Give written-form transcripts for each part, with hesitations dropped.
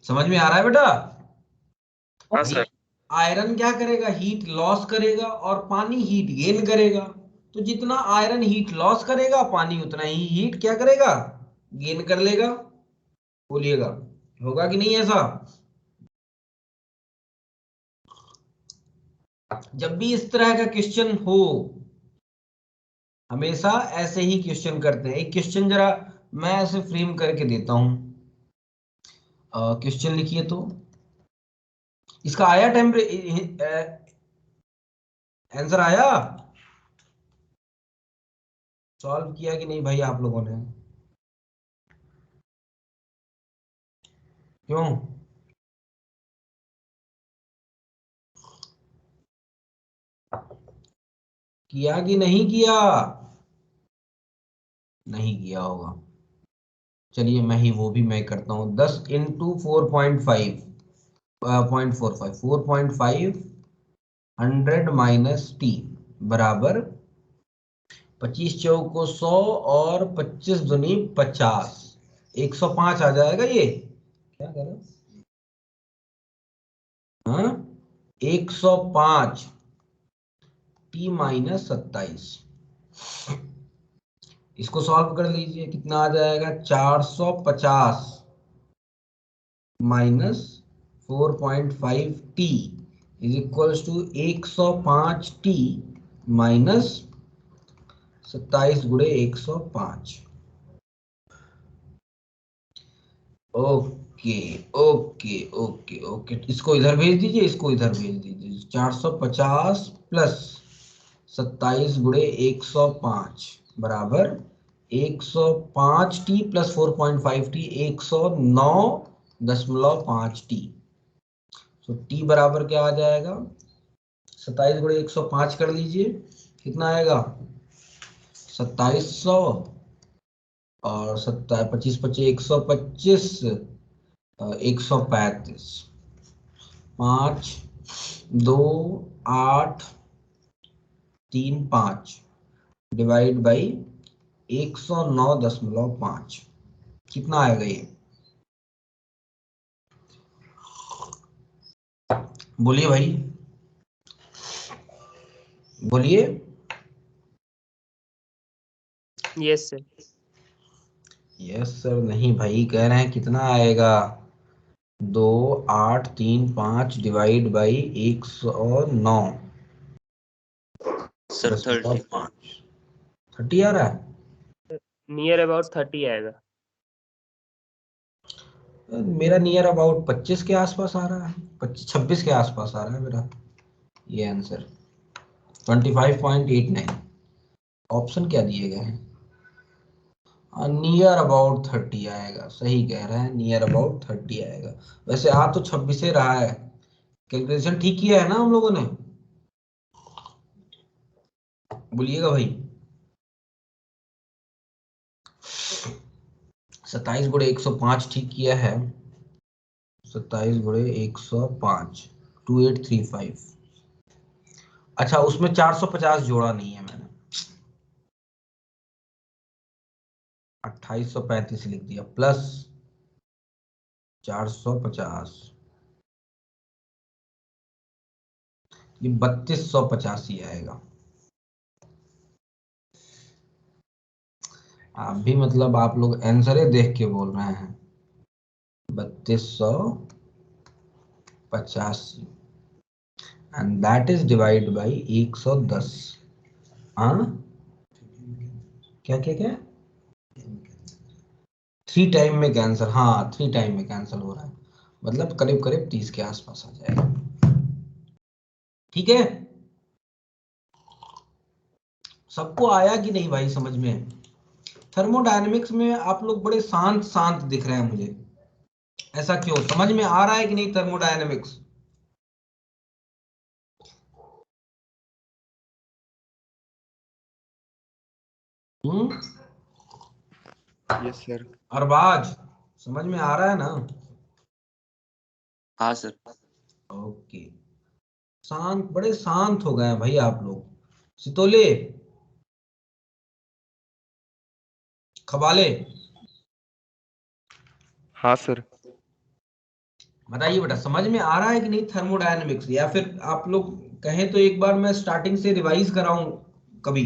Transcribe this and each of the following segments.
समझ में आ रहा है बेटा? हाँ सर। आयरन क्या करेगा, हीट लॉस करेगा और पानी हीट गेन करेगा। तो जितना आयरन हीट लॉस करेगा पानी उतना ही हीट क्या करेगा, गेन कर लेगा। बोलिएगा होगा कि नहीं ऐसा? जब भी इस तरह का क्वेश्चन हो हमेशा ऐसे ही क्वेश्चन करते हैं। एक क्वेश्चन जरा मैं ऐसे फ्रेम करके देता हूं। क्वेश्चन लिखिए तो इसका आया आंसर आया? सॉल्व किया कि नहीं भाई आप लोगों ने? क्यों? किया कि नहीं किया? नहीं किया होगा। चलिए मैं ही वो भी मैं करता हूँ। 10 × 4.5 0.45 4.5 100 माइनस टी बराबर 25 चौको 100 और 25 दूनी 50 105 आ जाएगा। ये क्या करें? हाँ 105 टी माइनस 27। इसको सॉल्व कर लीजिए कितना आ जाएगा, 450 minus 4.5 T is equals to 105 T minus 27 गुणे 105। ओके ओके ओके ओके, इसको इधर भेज दीजिए, इसको इधर भेज दीजिए। 450 प्लस 27 गुणे 105 बराबर 105 टी प्लस 4.5 टी 109.5 टी। तो टी बराबर क्या आ जाएगा, 27 गुणे 105 कर लीजिए, कितना आएगा 2700 और 25 25 125 135 5 2 8 3 5 डिवाइड बाई 109.5 कितना आएगा ये? बोलिए भाई बोलिए। Yes sir. यस सर नहीं भाई, कह रहे हैं कितना आएगा, 2 8 3 5 डिवाइड बाई 109 सर 30। 5 30 आ रहा है। नियर अबाउट 30 आएगा। मेरा नियर अबाउट 25 के आसपास आ रहा है, 26 के आसपास आ रहा है मेरा ये आंसर। 25.89 ऑप्शन क्या दिए गए हैं? नियर अबाउट 30 आएगा, सही कह रहे हैं, नियर अबाउट 30 आएगा। वैसे आ तो 26 से रहा है, कैलकुलेशन ठीक किया है ना हम लोगों ने? बोलिएगा भाई। 27 गुणे 105 ठीक किया है, 27 गुणे 105 2835। अच्छा उसमें 450 जोड़ा नहीं है मैंने, 2835 लिख दिया प्लस 450, ये 3285 आएगा। आप भी मतलब आप लोग आंसर देख के बोल रहे हैं, 3285 and that is divide by 110। हाँ क्या क्या क्या, 3 टाइम में कैंसिल, हाँ 3 टाइम में कैंसिल हो रहा है, मतलब करीब करीब 30 के आसपास आ जाएगा। ठीक है, सबको आया कि नहीं भाई समझ में? थर्मोडायनेमिक्स में आप लोग बड़े शांत शांत दिख रहे हैं मुझे, ऐसा क्यों? समझ में आ रहा है कि नहीं थर्मोडायनेमिक्स? Yes sir. अरबाज समझ में आ रहा है ना? हाँ सर। ओके, शांत, बड़े शांत हो गए हैं भाई आप लोग। सितोले खबाले हाँ सर। बताइए बेटा, समझ में आ रहा है कि नहीं थर्मोडायनेमिक्स, या फिर आप लोग कहें तो एक बार मैं स्टार्टिंग से रिवाइज कराऊं कभी?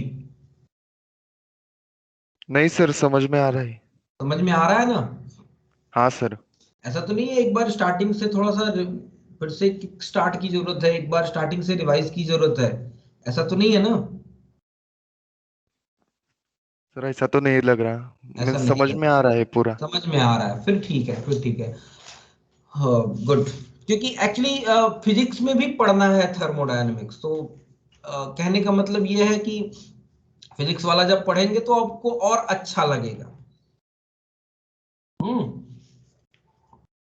नहीं सर, समझ में आ रहा है। समझ में आ रहा है ना? हाँ सर। ऐसा तो नहीं है एक बार स्टार्टिंग से थोड़ा सा फिर से किक स्टार्ट की जरूरत है, एक बार स्टार्टिंग से रिवाइज की जरूरत है? ऐसा तो नहीं है ना? सर ऐसा तो नहीं लग रहा, मैं ऐसा नहीं समझ लग में आ रहा है पूरा। समझ में आ रहा है, फिर ठीक है, फिर ठीक है। हाँ, गुड। क्योंकि एक्चुअली फिजिक्स में भी पढ़ना है थर्मोडायनेमिक्स, तो कहने का मतलब ये है कि फिजिक्स वाला जब पढ़ेंगे तो आपको और अच्छा लगेगा।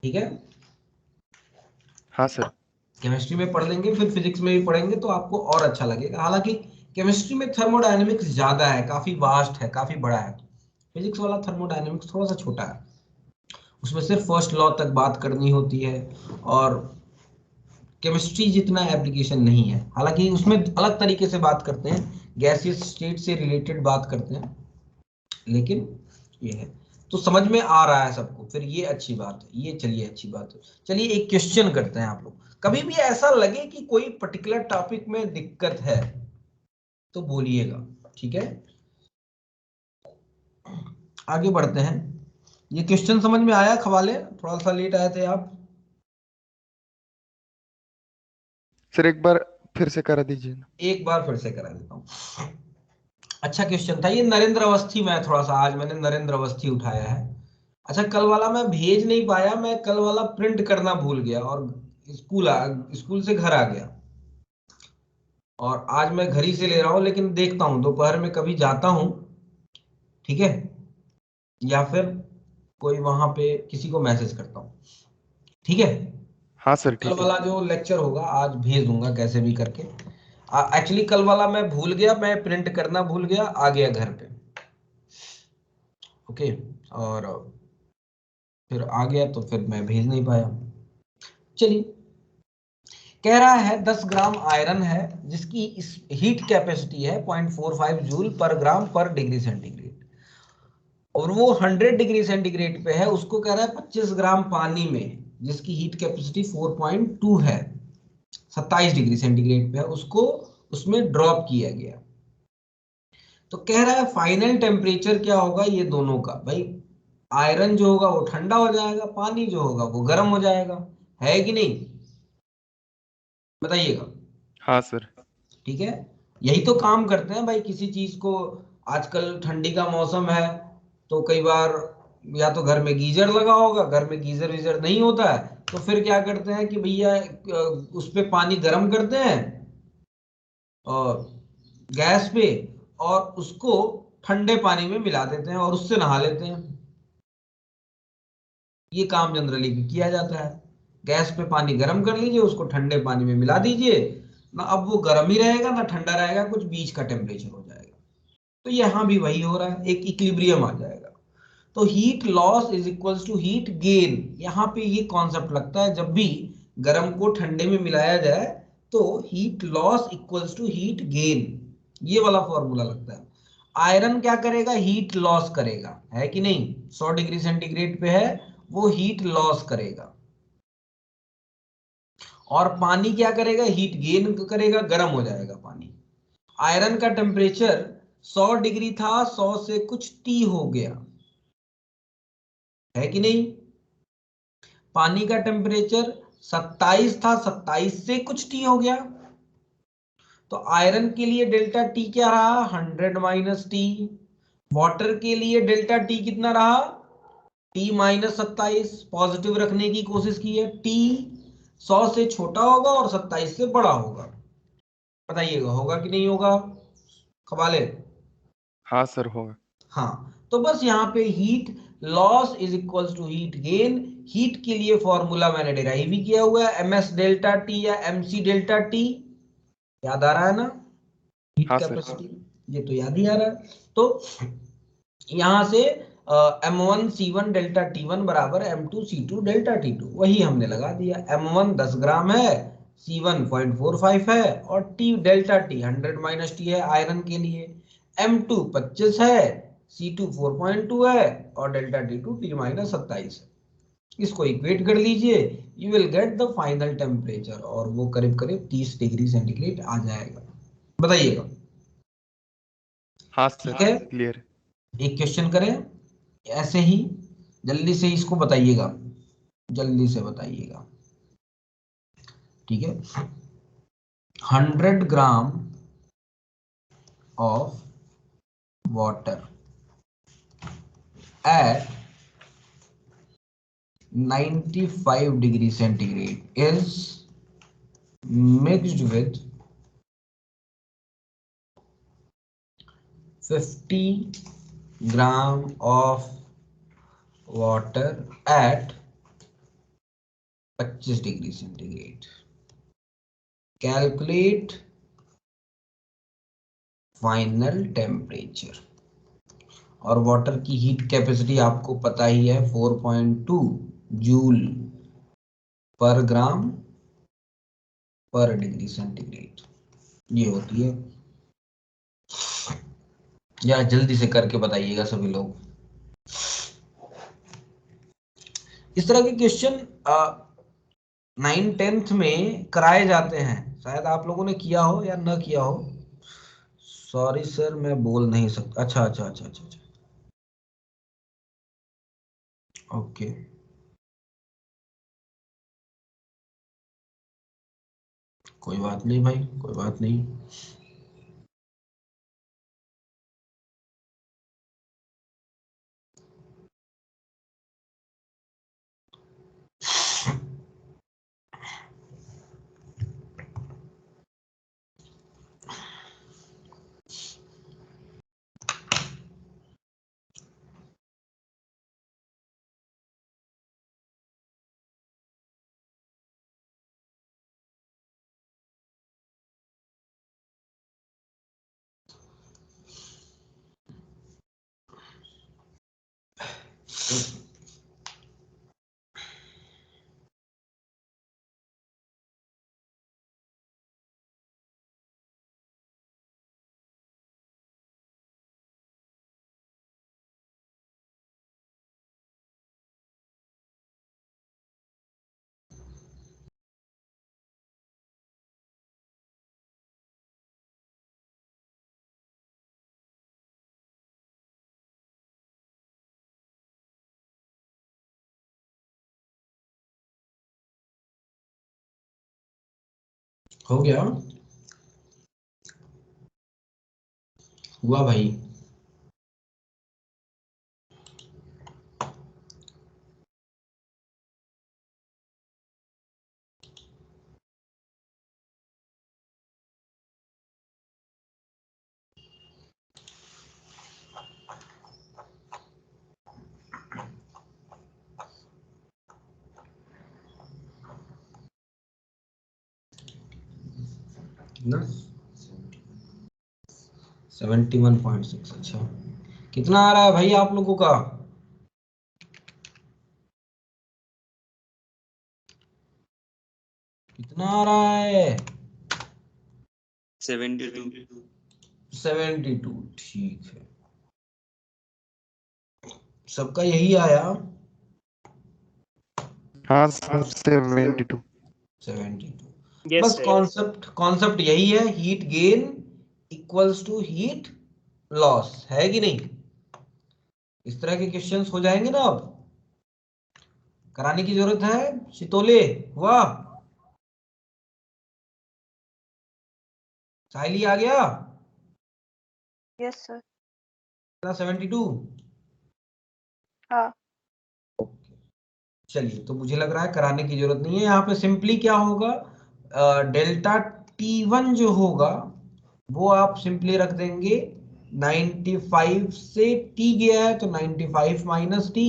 ठीक है। हाँ सर। केमिस्ट्री में पढ़ लेंगे फिर फिजिक्स में भी पढ़ेंगे तो आपको और अच्छा लगेगा। हालांकि केमिस्ट्री में थर्मोडायनेमिक्स ज्यादा है, काफी वास्ट है, काफी बड़ा है। फिजिक्स वाला थर्मोडायनेमिक्स थोड़ा सा छोटा है, उसमें सिर्फ फर्स्ट लॉ तक बात करनी होती है, और केमिस्ट्री जितना एप्लीकेशन नहीं है। हालांकि उसमें अलग तरीके से बात करते हैं, गैसियस स्टेट से रिलेटेड बात करते हैं, लेकिन ये है। तो समझ में आ रहा है सबको, फिर ये अच्छी बात है, ये चलिए अच्छी बात है। चलिए एक क्वेश्चन करते हैं। आप लोग कभी भी ऐसा लगे कि कोई पर्टिकुलर टॉपिक में दिक्कत है तो बोलिएगा, ठीक है? आगे बढ़ते हैं। ये क्वेश्चन समझ में आया खवाले? थोड़ा सा लेट आए थे आप। सर एक बार फिर से करा दीजिए ना। एक बार फिर से करा देता हूँ। अच्छा क्वेश्चन था ये, नरेंद्र अवस्थी। मैं थोड़ा सा आज मैंने नरेंद्र अवस्थी उठाया है। अच्छा, कल वाला मैं भेज नहीं पाया, मैं कल वाला प्रिंट करना भूल गया और स्कूल से घर आ गया, और आज मैं घर ही से ले रहा हूँ। लेकिन देखता हूँ दोपहर में कभी जाता हूँ, ठीक है, या फिर कोई वहां पे किसी को मैसेज करता हूँ, ठीक है? हाँ तो सर कल ठीक है। वाला जो लेक्चर होगा आज भेज दूंगा कैसे भी करके। एक्चुअली कल वाला मैं भूल गया, मैं प्रिंट करना भूल गया, आ गया घर पे। ओके। और फिर आ गया तो फिर मैं भेज नहीं पाया। चलिए, कह रहा है 10 ग्राम आयरन है जिसकी इस हीट कैपेसिटी है 0.45 जूल पर ग्राम पर डिग्री सेंटीग्रेड, और वो 100 डिग्री सेंटीग्रेड पे है। उसको कह रहा है 25 ग्राम पानी में जिसकी हीट कैपेसिटी 4.2 है, 27 डिग्री सेंटीग्रेड पे है, उसको उसमें ड्रॉप किया गया। तो कह रहा है फाइनल टेम्परेचर क्या होगा ये दोनों का। भाई आयरन जो होगा वो ठंडा हो जाएगा, पानी जो होगा वो गर्म हो जाएगा, है कि नहीं? बताइएगा। हाँ सर। ठीक है, यही तो काम करते हैं भाई किसी चीज को। आजकल ठंडी का मौसम है तो कई बार या तो घर में गीजर लगा होगा, घर में गीजर वीजर नहीं होता है, तो फिर क्या करते हैं कि भैया उस पे पानी गर्म करते हैं और गैस पे, और उसको ठंडे पानी में मिला देते हैं और उससे नहा लेते हैं। ये काम जनरली भी किया जाता है। गैस पे पानी गर्म कर लीजिए, उसको ठंडे पानी में मिला दीजिए ना, अब वो गर्म ही रहेगा ना ठंडा रहेगा, कुछ बीच का टेम्परेचर हो जाएगा। तो यहाँ भी वही हो रहा है, एक इक्विलिब्रियम आ जाएगा। तो heat loss is equals to heat gain. यहाँ पे ये कॉन्सेप्ट लगता है, जब भी गर्म को ठंडे में मिलाया जाए तो heat loss equals to heat gain, ये वाला फॉर्मूला लगता है। आयरन क्या करेगा? हीट लॉस करेगा, है कि नहीं? 100 डिग्री सेंटीग्रेड पे है, वो हीट लॉस करेगा। और पानी क्या करेगा? हीट गेन करेगा, गर्म हो जाएगा पानी। आयरन का टेम्परेचर 100 डिग्री था, 100 से कुछ टी हो गया, है कि नहीं? पानी का टेम्परेचर 27 था, 27 से कुछ टी हो गया। तो आयरन के लिए डेल्टा टी क्या रहा? 100 माइनस टी। वाटर के लिए डेल्टा टी कितना रहा? T minus 27। पॉजिटिव रखने की कोशिश की है। टी 100 से छोटा होगा और 27 से बड़ा होगा। बताइएगा होगा कि नहीं होगा खबाले? हाँ सर होगा। हाँ, तो बस यहाँ पे heat loss is equals to heat gain. हीट के लिए फॉर्मूला मैंने डिराइव ही किया हुआ है, एम एस डेल्टा टी या एम सी डेल्टा टी। याद आ रहा है ना? हीट हाँ सर। कैपेसिटी, ये तो याद ही आ रहा है। तो यहां से M1 C1 डेल्टा T1 बराबर M2 C2 डेल्टा T2, वही हमने लगा दिया। M1 10 ग्राम है, C1 0.45 है, और T delta T 100 minus T है आयरन के लिए। M2 25 है, C2 4.2 है, और डेल्टा T2 T माइनस 27 है। इसको इक्वेट कर लीजिए, you will get the final temperature, और वो करीब करीब 30 डिग्री सेंटीग्रेड आ जाएगा। बताइएगा। हाँ ठीक सर, है, क्लियर। एक क्वेश्चन करें ऐसे ही, जल्दी से इसको बताइएगा, जल्दी से बताइएगा। ठीक है, 100 gram of water at 95 degree centigrade is mixed with 50 gram of water at 25 degree centigrade. Calculate final temperature. और वाटर की हीट कैपेसिटी आपको पता ही है 4.2 जूल पर ग्राम पर डिग्री सेंटीग्रेड ये होती है। या जल्दी से करके बताइएगा सभी लोग। इस तरह के क्वेश्चन 9th-10th में कराए जाते हैं, शायद आप लोगों ने किया हो या न किया हो। सॉरी सर मैं बोल नहीं सकता। अच्छा अच्छा अच्छा अच्छा अच्छा, ओके। कोई बात नहीं भाई, कोई बात नहीं। हो गया, हुआ भाई। कितना? 71.6। अच्छा, कितना आ रहा है भाई आप लोगों का? कितना आ रहा है? 72। 72। ठीक है, सबका यही आया। हाँ सर, 72। 72। यस बस सर। कॉन्सेप्ट कॉन्सेप्ट यही है, heat gain equals to heat loss, है कि नहीं? इस तरह के क्वेश्चंस हो जाएंगे ना अब, कराने की जरूरत है। शितोले हुआ, साइली आ गया। Yes sir. 72। हाँ। चलिए, तो मुझे लग रहा है कराने की जरूरत नहीं है। यहाँ पे सिंपली क्या होगा, डेल्टा T1 जो होगा वो आप सिंपली रख देंगे 95 से T गया है तो 95 माइनस T,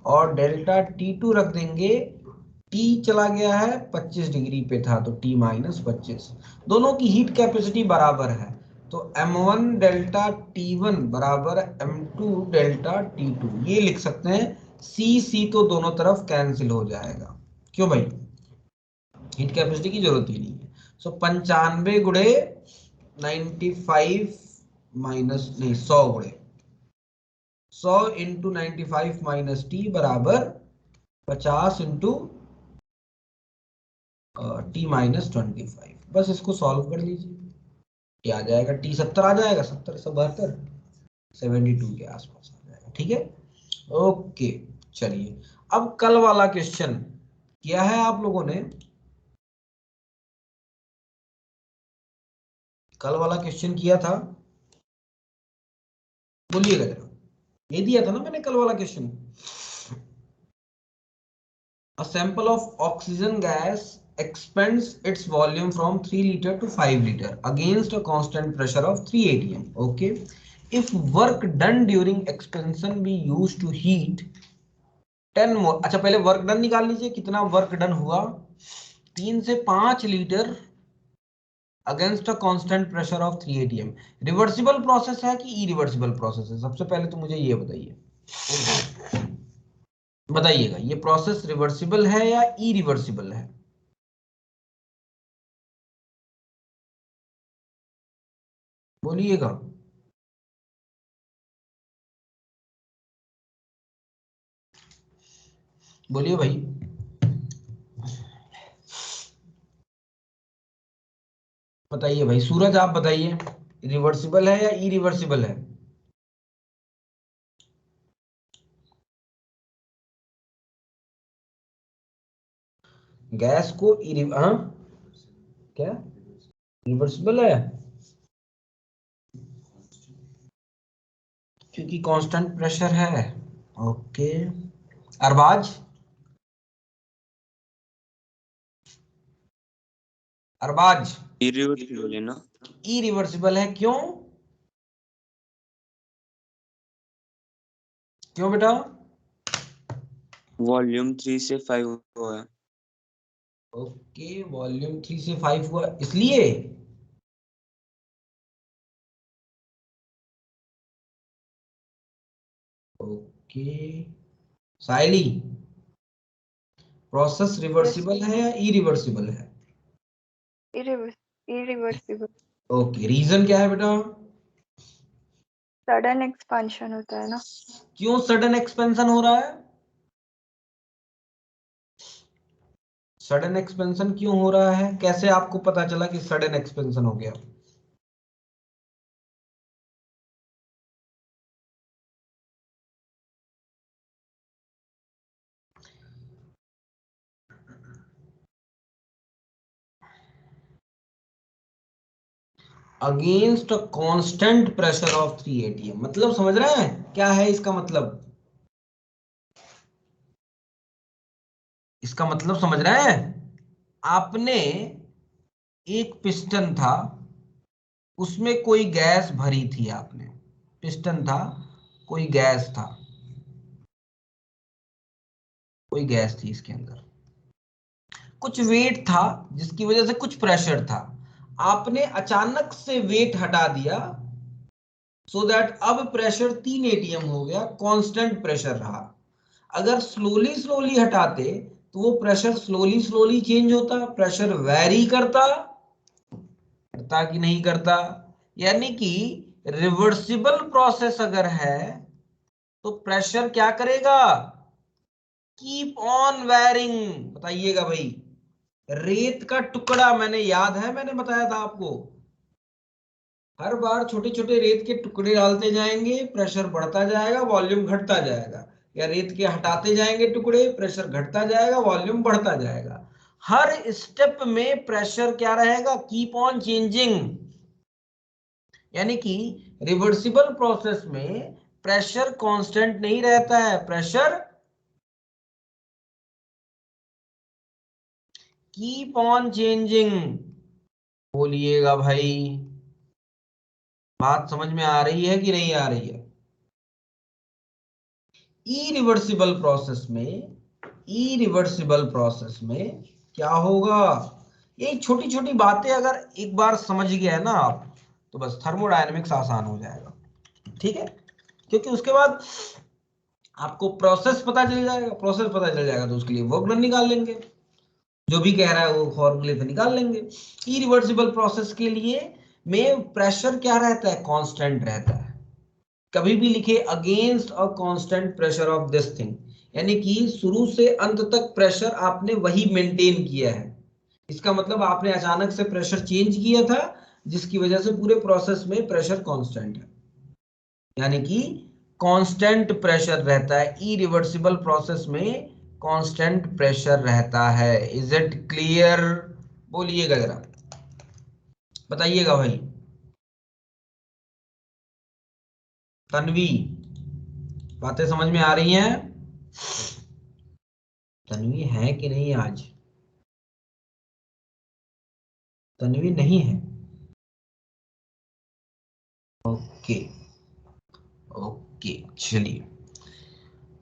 और डेल्टा T2 रख देंगे, T चला गया है 25 डिग्री पे था तो T माइनस 25। दोनों की हीट कैपेसिटी बराबर है तो M1 डेल्टा T1 बराबर M2 डेल्टा T2, ये लिख सकते हैं। C तो दोनों तरफ कैंसिल हो जाएगा, क्यों भाई? हीट कैपेसिटी की जरूरत ही नहीं है। सो 95 गुणे 95 माइनस नहीं 100 गुणे 100 इंटू 95 माइनस T बराबर 50 इंटू टी माइनस 25। बस इसको सॉल्व कर लीजिए, क्या आ जाएगा, टी 70 आ जाएगा, 70 से 72, 72 के आसपास आ जाएगा। ठीक है, ओके। चलिए अब कल वाला क्वेश्चन किया है आप लोगों ने, कल वाला क्वेश्चन किया था, बोलिएगा जरा, ये दिया था ना मैंने कल वाला question. A sample of oxygen gas expands its volume from 3 liter to 5 liter against a constant pressure of 3 atm. Okay. If work done during expansion be used to heat 10 more, अच्छा पहले वर्क डन निकाल लीजिए, कितना work done हुआ, 3 से 5 litre against a constant pressure of 3 atm। Reversible process है कि irreversible process है, सबसे पहले तो मुझे ये बताइएगा, ये प्रोसेस रिवर्सिबल है या इरिवर्सिबल है? बोलिएगा। बोलिए भाई। बताइए भाई, सूरज आप बताइए, रिवर्सिबल है या इरिवर्सिबल है? गैस को हाँ क्या रिवर्सिबल है? क्योंकि कांस्टेंट प्रेशर है। ओके, अरबाज, अरबाज इरिवर्सिबल है ना? इरिवर्सिबल है, क्यों? क्यों बेटा? वॉल्यूम 3 से 5 हुआ है। ओके, वॉल्यूम 3 से 5 हुआ इसलिए। ओके, साइली, प्रोसेस रिवर्सिबल है या इरिवर्सिबल है? इरिवर्सिबल। ओके, रीजन क्या है बेटा? सडन एक्सपेंशन होता है ना। क्यों सडन एक्सपेंशन हो रहा है? सडन एक्सपेंशन क्यों हो रहा है? कैसे आपको पता चला कि सडन एक्सपेंशन हो गया? Against a constant pressure of 3 atm, मतलब समझ रहे हैं क्या है इसका मतलब? इसका मतलब समझ रहे हैं? आपने एक पिस्टन था, उसमें कोई गैस भरी थी, आपने पिस्टन था, कोई गैस था, कोई गैस थी इसके अंदर, कुछ वेट था जिसकी वजह से कुछ प्रेशर था, आपने अचानक से वेट हटा दिया, सो दैट अब प्रेशर 3 atm हो गया, कांस्टेंट प्रेशर रहा। अगर स्लोली स्लोली हटाते तो वो प्रेशर स्लोली स्लोली चेंज होता, प्रेशर वैरी करता कि नहीं करता? यानी कि रिवर्सिबल प्रोसेस अगर है तो प्रेशर क्या करेगा, कीप ऑन वेरिंग। बताइएगा भाई, रेत का टुकड़ा, मैंने याद है मैंने बताया था आपको, हर बार छोटे छोटे रेत के टुकड़े डालते जाएंगे, प्रेशर बढ़ता जाएगा, वॉल्यूम घटता जाएगा, या रेत के हटाते जाएंगे टुकड़े, प्रेशर घटता जाएगा, वॉल्यूम बढ़ता जाएगा। हर स्टेप में प्रेशर क्या रहेगा, कीप ऑन चेंजिंग। यानी कि रिवर्सिबल प्रोसेस में प्रेशर कांस्टेंट नहीं रहता है, प्रेशर कीप ऑन चेंजिंग। बोलिएगा भाई, बात समझ में आ रही है कि नहीं आ रही है? इरिवर्सिबल प्रोसेस में क्या होगा, ये छोटी छोटी बातें अगर एक बार समझ गए ना आप, तो बस थर्मोडायनेमिक्स आसान हो जाएगा। ठीक है, क्योंकि उसके बाद आपको प्रोसेस पता चल जाएगा, तो उसके लिए वर्क डन निकाल लेंगे, जो भी कह रहा है वो फॉर्मूले से निकाल लेंगे। इरिवर्सिबल प्रोसेस के लिए में प्रेशर क्या रहता है, कांस्टेंट रहता है। कभी भी लिखे against a constant pressure of this thing, यानी कि शुरू से अंत तक प्रेशर आपने वही मेंटेन किया है। इसका मतलब आपने अचानक से प्रेशर चेंज किया था, जिसकी वजह से पूरे प्रोसेस में प्रेशर कांस्टेंट है, यानी कि कांस्टेंट प्रेशर रहता है। इरिवर्सिबल प्रोसेस में कांस्टेंट प्रेशर रहता है। Is it clear? बोलिएगा जरा, बताइएगा भाई। तन्वी, बातें समझ में आ रही हैं? तन्वी है कि नहीं आज? तन्वी नहीं है। ओके ओके, चलिए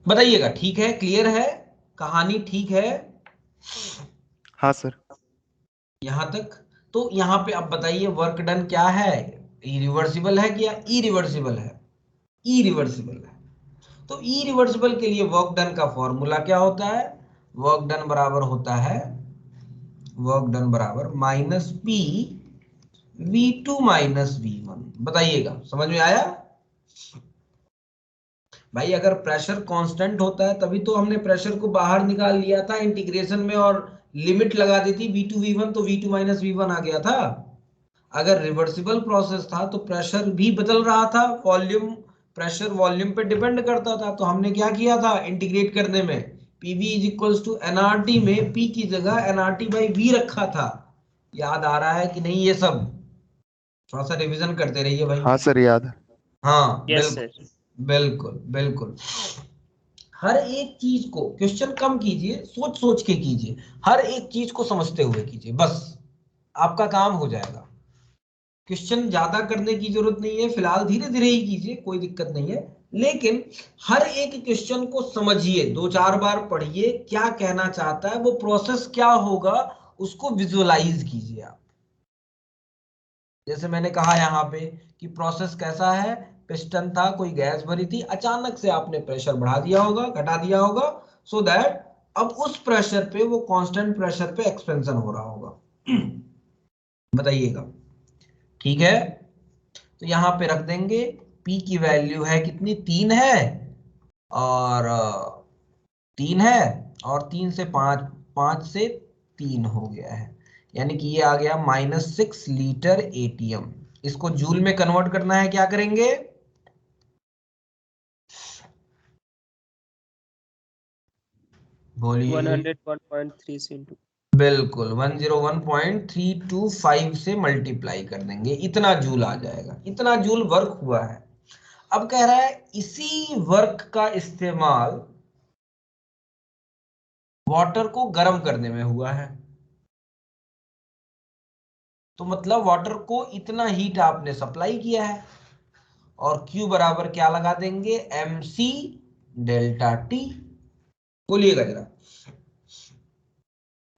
बताइएगा। ठीक है, क्लियर है, कहानी ठीक है हाँ सर। यहां तक? तो यहां पे अब बताइए वर्क डन क्या है, रिवर्सिबल है क्या इरिवर्सिबल है? इरिवर्सिबल है। तो इरिवर्सिबल के लिए वर्क डन का फॉर्मूला क्या होता है? वर्क डन बराबर होता है, वर्क डन बराबर minus P V2 minus V1। बताइएगा, समझ में आया? भाई अगर प्रेशर कांस्टेंट होता है तभी तो हमने प्रेशर को बाहर निकाल लिया था इंटीग्रेशन में और लिमिट लगा दी थी V2 V1, तो V2 माइनस V1 आ गया था। अगर रिवर्सिबल प्रोसेस था तो प्रेशर भी बदल रहा था, वॉल्यूम, प्रेशर वॉल्यूम पे डिपेंड करता था। तो हमने क्या किया था इंटीग्रेट करने में, PV is equals to nRT में P की जगह nRT बाई V रखा था। याद आ रहा है कि नहीं ये सब? थोड़ा सा रिवीजन करते रहिए भाई। हाँ सर, याद है। हाँ यस बिल्कुल सर। बिल्कुल बिल्कुल। हर एक चीज को क्वेश्चन कम कीजिए, सोच सोच के कीजिए, हर एक चीज को समझते हुए कीजिए, बस आपका काम हो जाएगा। क्वेश्चन ज्यादा करने की जरूरत नहीं है, फिलहाल धीरे धीरे ही कीजिए, कोई दिक्कत नहीं है। लेकिन हर एक क्वेश्चन को समझिए, दो चार बार पढ़िए, क्या कहना चाहता है, वो प्रोसेस क्या होगा, उसको विजुअलाइज कीजिए आप। जैसे मैंने कहा यहाँ पे कि प्रोसेस कैसा है, पिस्टन था, कोई गैस भरी थी, अचानक से आपने प्रेशर बढ़ा दिया होगा, घटा दिया होगा, सो दैट अब उस प्रेशर पे, वो कांस्टेंट प्रेशर पे एक्सपेंशन हो रहा होगा। बताइएगा, ठीक है? तो यहां पे रख देंगे, P की वैल्यू है कितनी, 3 है, और 3 है, और 3 से 5, 5 से 3 हो गया है, यानी कि ये आ गया -6 लीटर ATM। इसको जूल में कन्वर्ट करना है, क्या करेंगे? बोलिए। 101.3 into। बिल्कुल 101.325 से मल्टीप्लाई कर देंगे, इतना जूल आ जाएगा, इतना जूल वर्क हुआ है। अब कह रहा है इसी वर्क का इस्तेमाल वाटर को गर्म करने में हुआ है। तो मतलब वाटर को इतना हीट आपने सप्लाई किया है, और Q बराबर क्या लगा देंगे, MC डेल्टा T। बोलिएगा जरा,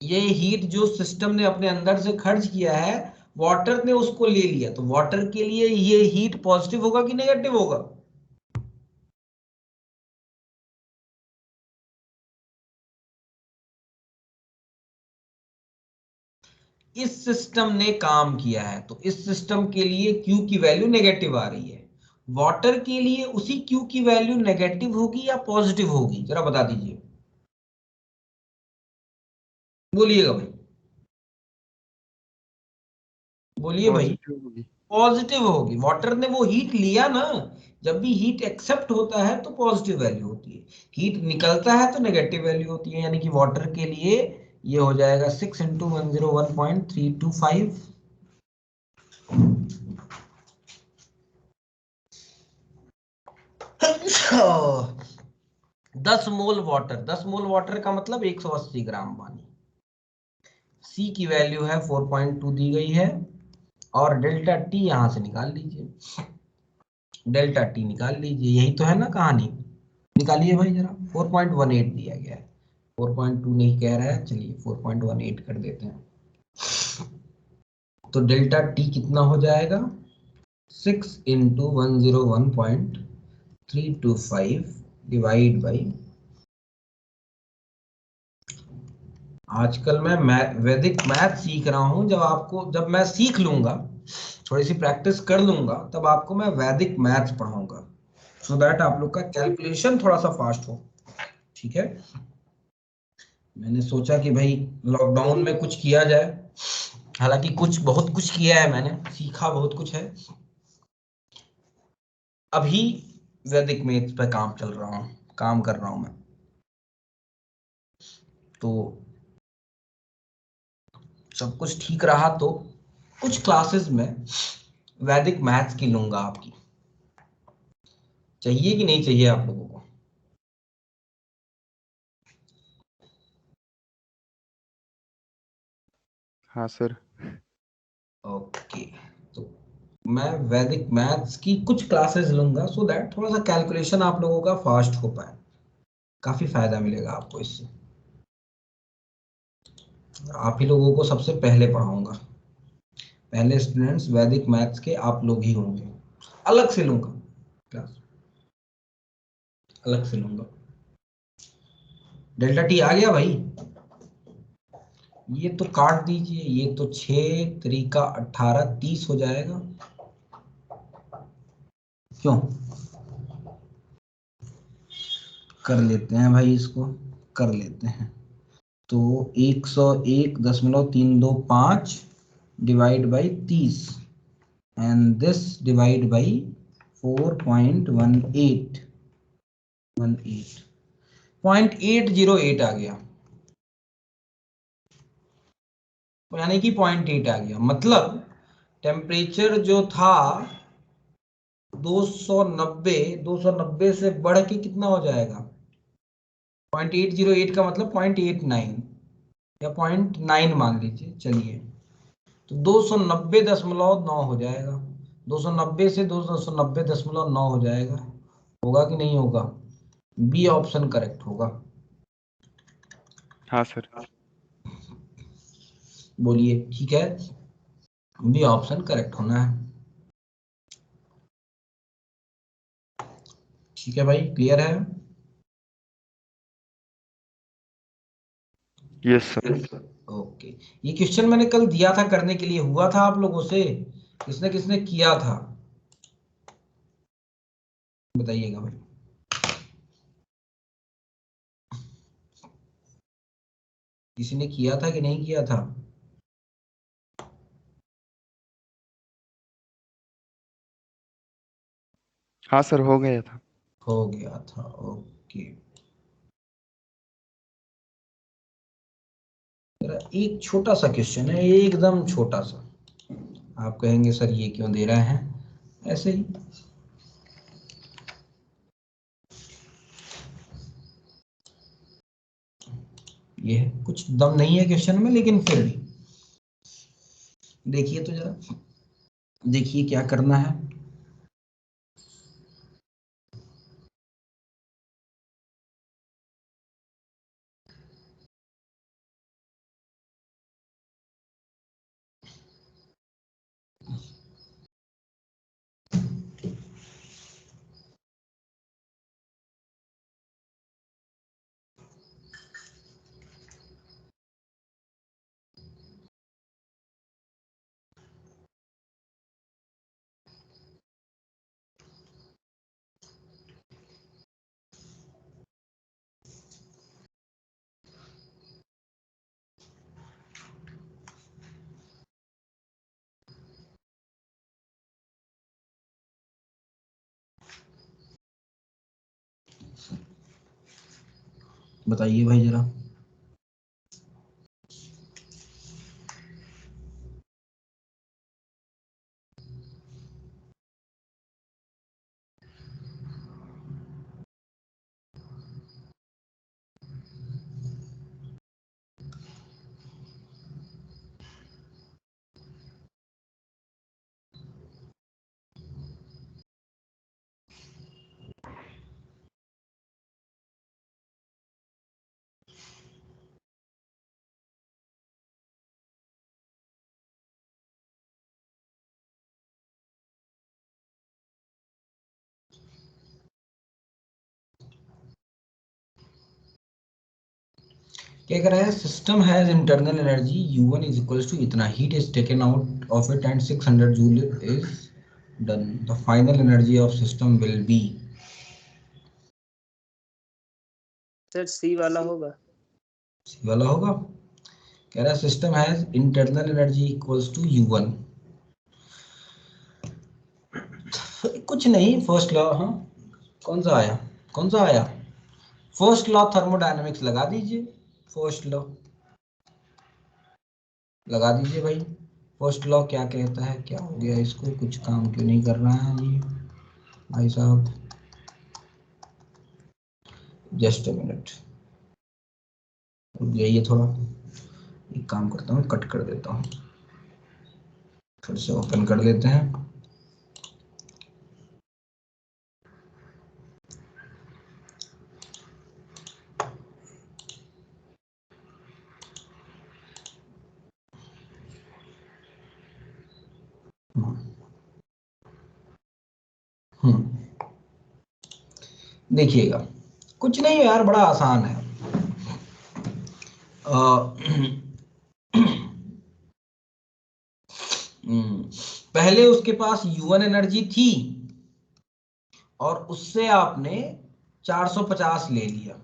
ये हीट जो सिस्टम ने अपने अंदर से खर्च किया है, वाटर ने उसको ले लिया, तो वाटर के लिए ये हीट पॉजिटिव होगा कि नेगेटिव होगा? इस सिस्टम ने काम किया है, तो इस सिस्टम के लिए Q की वैल्यू नेगेटिव आ रही है। वाटर के लिए उसी Q की वैल्यू नेगेटिव होगी या पॉजिटिव होगी, जरा बता दीजिए। बोलिएगा भाई, बोलिए भाई। पॉजिटिव होगी। पॉजिटिव होगी, वाटर ने वो हीट लिया ना। जब भी हीट एक्सेप्ट होता है तो पॉजिटिव वैल्यू होती है, हीट निकलता है तो नेगेटिव वैल्यू होती है। यानी कि वाटर के लिए ये हो जाएगा 6 × 101.325। 10 मोल वाटर, 10 मोल वाटर का मतलब 180 ग्राम पानी। C की वैल्यू है 4.2 दी गई है, और डेल्टा T यहां से निकाल लीजिए, डेल्टा T निकाल लीजिए, यही तो है ना कहानी। निकालिए भाई जरा, 4.18 दिया गया है, 4.2 नहीं कह रहा है, चलिए 4.18 कर देते हैं। तो डेल्टा T कितना हो जाएगा, 6 × 101.325 डिवाइड बाई, आजकल मैं वैदिक मैथ सीख रहा हूं, जब मैं सीख लूंगा, थोड़ी सी प्रैक्टिस कर लूंगा, तब आपको मैं वैदिक मैथ पढ़ाऊंगा, सो दैट आप लोग का कैलकुलेशन थोड़ा सा फास्ट हो। ठीक है, मैंने सोचा कि भाई लॉकडाउन में कुछ किया जाए, हालांकि बहुत कुछ किया है मैंने, सीखा बहुत कुछ है। अभी वैदिक मैथ्स पे काम कर रहा हूं मैं। तो सब कुछ ठीक रहा तो कुछ क्लासेस में वैदिक मैथ्स की लूंगा आपकी। चाहिए कि नहीं चाहिए आप लोगों को? हाँ सर। ओके, तो मैं वैदिक मैथ्स की कुछ क्लासेस लूंगा सो दैट थोड़ा सा कैलकुलेशन आप लोगों का फास्ट हो पाए, काफी फायदा मिलेगा आपको इससे। आप ही लोगों को सबसे पहले पढ़ाऊंगा, पहले स्टूडेंट्स वैदिक मैथ्स के आप लोग ही होंगे। अलग से लूंगा क्लास, अलग से लूंगा। डेल्टा टी आ गया भाई? ये तो काट दीजिए, ये तो 6 तरीका 18 30 हो जाएगा। क्यों? कर लेते हैं भाई, इसको कर लेते हैं। तो 101.325 divide by 30 and this divide by 4.18 0.808 आ गया, यानी कि 0.8 आ गया। मतलब टेम्परेचर जो था 290 से बढ़ के कितना हो जाएगा? 0.808 का मतलब 0.89 या 0.9 मान लीजिए, चलिए। तो 290.9 हो जाएगा, 290 से 290.9 हो जाएगा। होगा कि नहीं होगा? बी ऑप्शन करेक्ट होगा। हाँ सर। बोलिए ठीक है, बी ऑप्शन करेक्ट होना है। ठीक है भाई, क्लियर है? Yes sir. ओके, ये क्वेश्चन मैंने कल दिया था करने के लिए, हुआ था आप लोगों से? किसने किसने किया था बताइएगा भाई। किसी ने किया था कि नहीं किया था? हाँ सर, हो गया था। हो गया था, ओके। मेरा एक छोटा सा क्वेश्चन है, एकदम छोटा सा। आप कहेंगे सर ये क्यों दे रहे हैं, ऐसे ही। ये है, कुछ दम नहीं है क्वेश्चन में, लेकिन फिर भी देखिए तो जरा, देखिए क्या करना है। बताइए भाई जरा। क्या कह रहा है? System has internal energy U1 is equals to इतना, heat is taken out of it and 600 joule is done, the final energy of system will be. Sir C वाला होगा। सी वाला होगा। कह रहा है system has internal energy equals to U1। कुछ नहीं, फर्स्ट लॉ। हाँ, कौन सा आया, कौन सा आया? फर्स्ट लॉ थर्मोडायनेमिक्स लगा दीजिए। फर्स्ट लॉ लगा दीजिए भाई। फर्स्ट लॉ क्या कहता है? क्या हो गया इसको, कुछ काम क्यों नहीं कर रहा है ये भाई साहब? जस्ट अ मिनट, रुक जाइए थोड़ा। एक काम करता हूँ, कट कर देता हूँ, फिर से ओपन कर लेते हैं। देखिएगा, कुछ नहीं यार, बड़ा आसान है। पहले उसके पास U1 एनर्जी थी और उससे आपने 450 ले लिया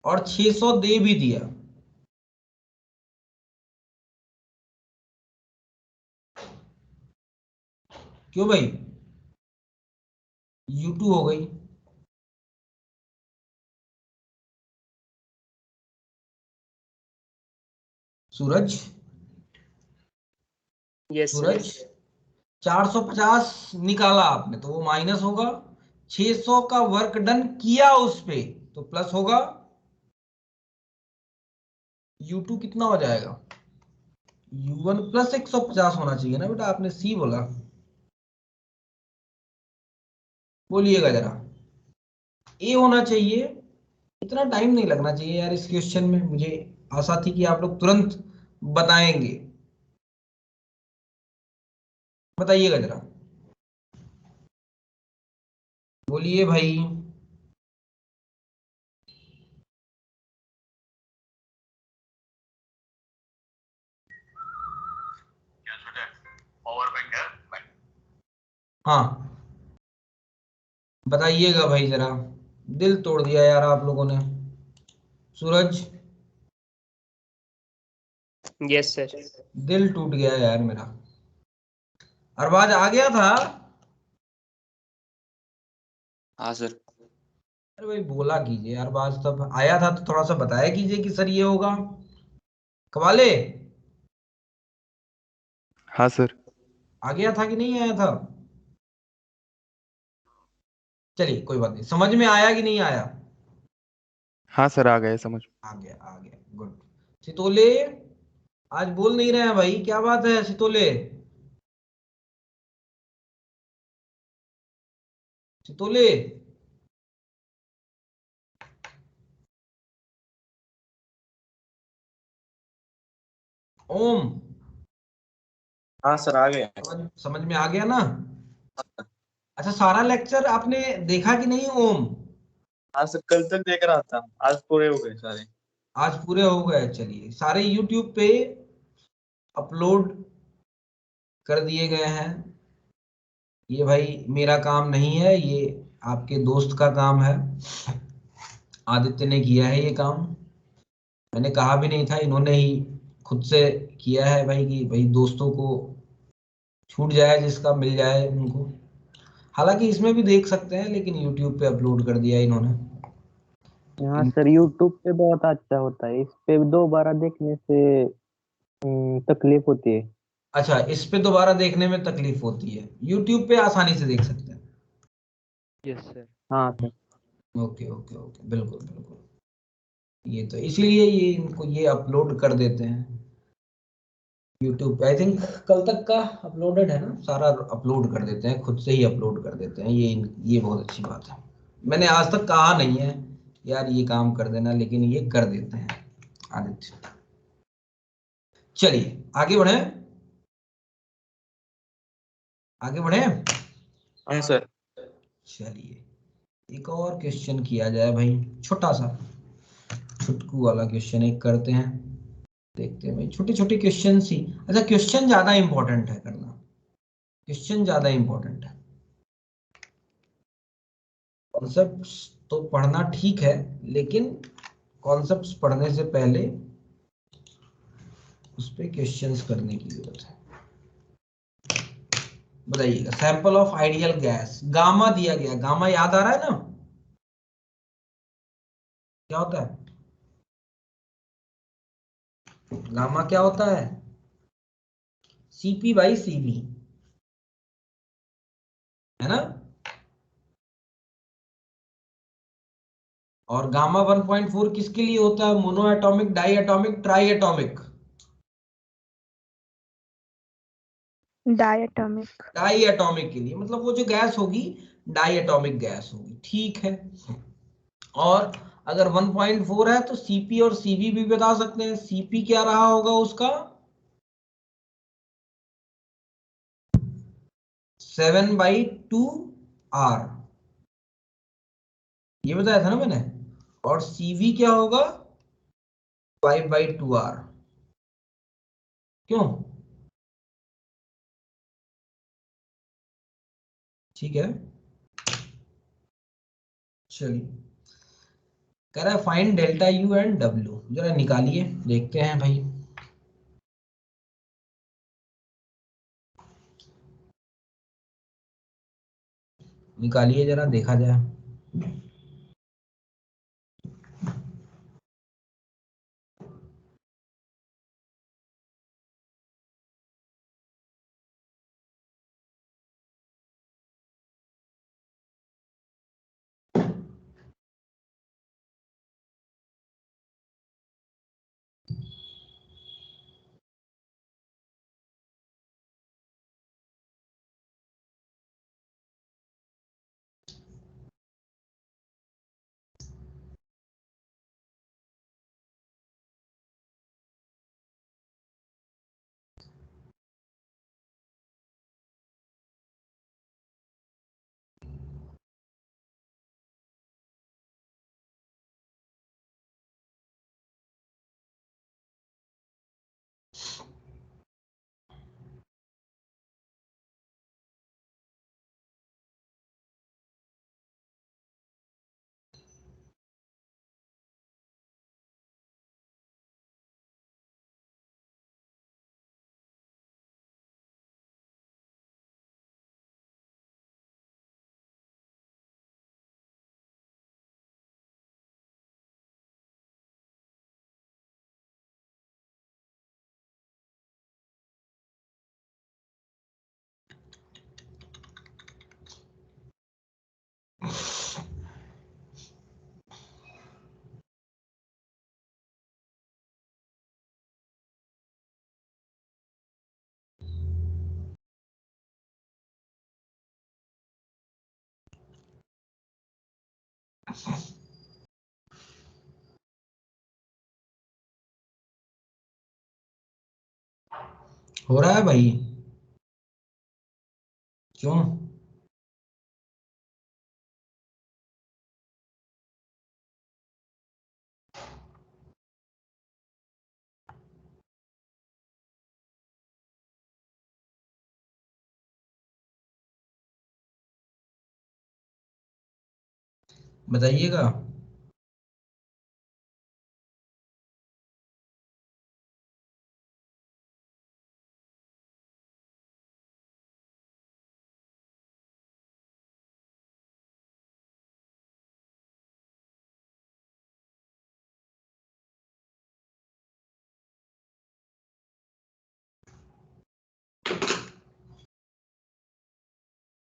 और 600 दे भी दिया। क्यों भाई? U2 हो गई। सूरज, यस सर। सूरज 450 निकाला आपने तो वो माइनस होगा। 600 का वर्क डन किया उस पे तो प्लस होगा। U2 कितना हो जाएगा? U1 प्लस 150 होना चाहिए ना बेटा, आपने सी बोला। बोलिएगा जरा, ए होना चाहिए। इतना टाइम नहीं लगना चाहिए यार इस क्वेश्चन में। मुझे आशा थी कि आप लोग तुरंत बताएंगे। बताइएगा जरा, बोलिए भाई। हाँ, बताइएगा भाई जरा। दिल तोड़ दिया यार आप लोगों ने। सूरज, यस सर। दिल टूट गया यार मेरा। अरबाज आ गया था। हाँ सर। अरे भाई बोला कीजिए, अरबाज तब आया था तो थोड़ा सा बताया कीजिए कि सर ये होगा। कवाले हाँ सर। आ गया था कि नहीं आया था? चलिए कोई बात नहीं, समझ में आया कि नहीं आया? हाँ सर, आ गए समझ। आ गया, आ गया, गुड। सितोले आज बोल नहीं रहे हैं भाई, क्या बात है सितोले? सितोले, ओम, हाँ सर आ गए। समझ में आ गया ना? अच्छा, सारा लेक्चर आपने देखा कि नहीं ओम? हाँ सर, कल तक देख रहा था, आज पूरे हो गए सारे। आज पूरे हो गए। चलिए, सारे YouTube पे अपलोड कर दिए गए हैं। ये भाई मेरा काम नहीं है, ये आपके दोस्त का काम है। आदित्य ने किया है ये काम। मैंने कहा भी नहीं था, इन्होंने ही खुद से किया है भाई कि भाई दोस्तों को छूट जाए, जिसका मिल जाए उनको। हालांकि इसमें भी देख सकते हैं, लेकिन YouTube पे अपलोड कर दिया इन्होंने। हाँ सर, यूट्यूब पे बहुत अच्छा होता है, इस पे दोबारा देखने से तकलीफ होती है। अच्छा, इस पे दोबारा देखने में तकलीफ होती है, YouTube पे आसानी से देख सकते हैं। Yes sir. हाँ सर। ओके ओके ओके, बिल्कुल बिल्कुल। ये तो इसीलिए ये इनको ये अपलोड कर देते हैं YouTube पे। आई थिंक कल तक का अपलोडेड है ना, सारा अपलोड कर देते हैं, खुद से ही अपलोड कर देते हैं। ये बहुत अच्छी बात है। मैंने आज तक कहा नहीं है यार ये काम कर देना, लेकिन ये कर देते हैं आदित्य। चलिए आगे बढ़े, आगे बढ़े। हाँ सर। चलिए एक और क्वेश्चन किया जाए भाई, छोटा सा छुटकू वाला क्वेश्चन एक करते हैं। देखते हैं भाई, छोटे छोटे क्वेश्चन ही। अच्छा, क्वेश्चन ज्यादा इंपॉर्टेंट है करना, क्वेश्चन ज्यादा इंपॉर्टेंट है। कॉन्सेप्ट्स तो पढ़ना ठीक है, लेकिन कॉन्सेप्ट्स पढ़ने से पहले उस पे क्वेश्चंस करने की जरूरत है। बताइएगा, sample of ideal gas, gamma दिया गया, गामा याद आ रहा है ना, क्या होता है गामा, क्या होता है? सीपी बाई सीवी, है ना। और गामा 1.4 किसके लिए होता है? Mono atomic, di atomic, tri atomic? Diatomic. Di atomic के लिए, मतलब वो जो गैस होगी डाई एटॉमिक गैस होगी, ठीक है। और अगर 1.4 है तो सीपी और सीवी भी बता सकते हैं। सीपी क्या रहा होगा उसका? 7/2 R, ये बताया था ना मैंने। और सीवी क्या होगा? 5/2 R। क्यों? ठीक है, चलिए। कह रहा है find delta U and W, जरा निकालिए, देखते हैं भाई। निकालिए जरा, देखा जाए। हो रहा है भाई? क्यों? बताइएगा।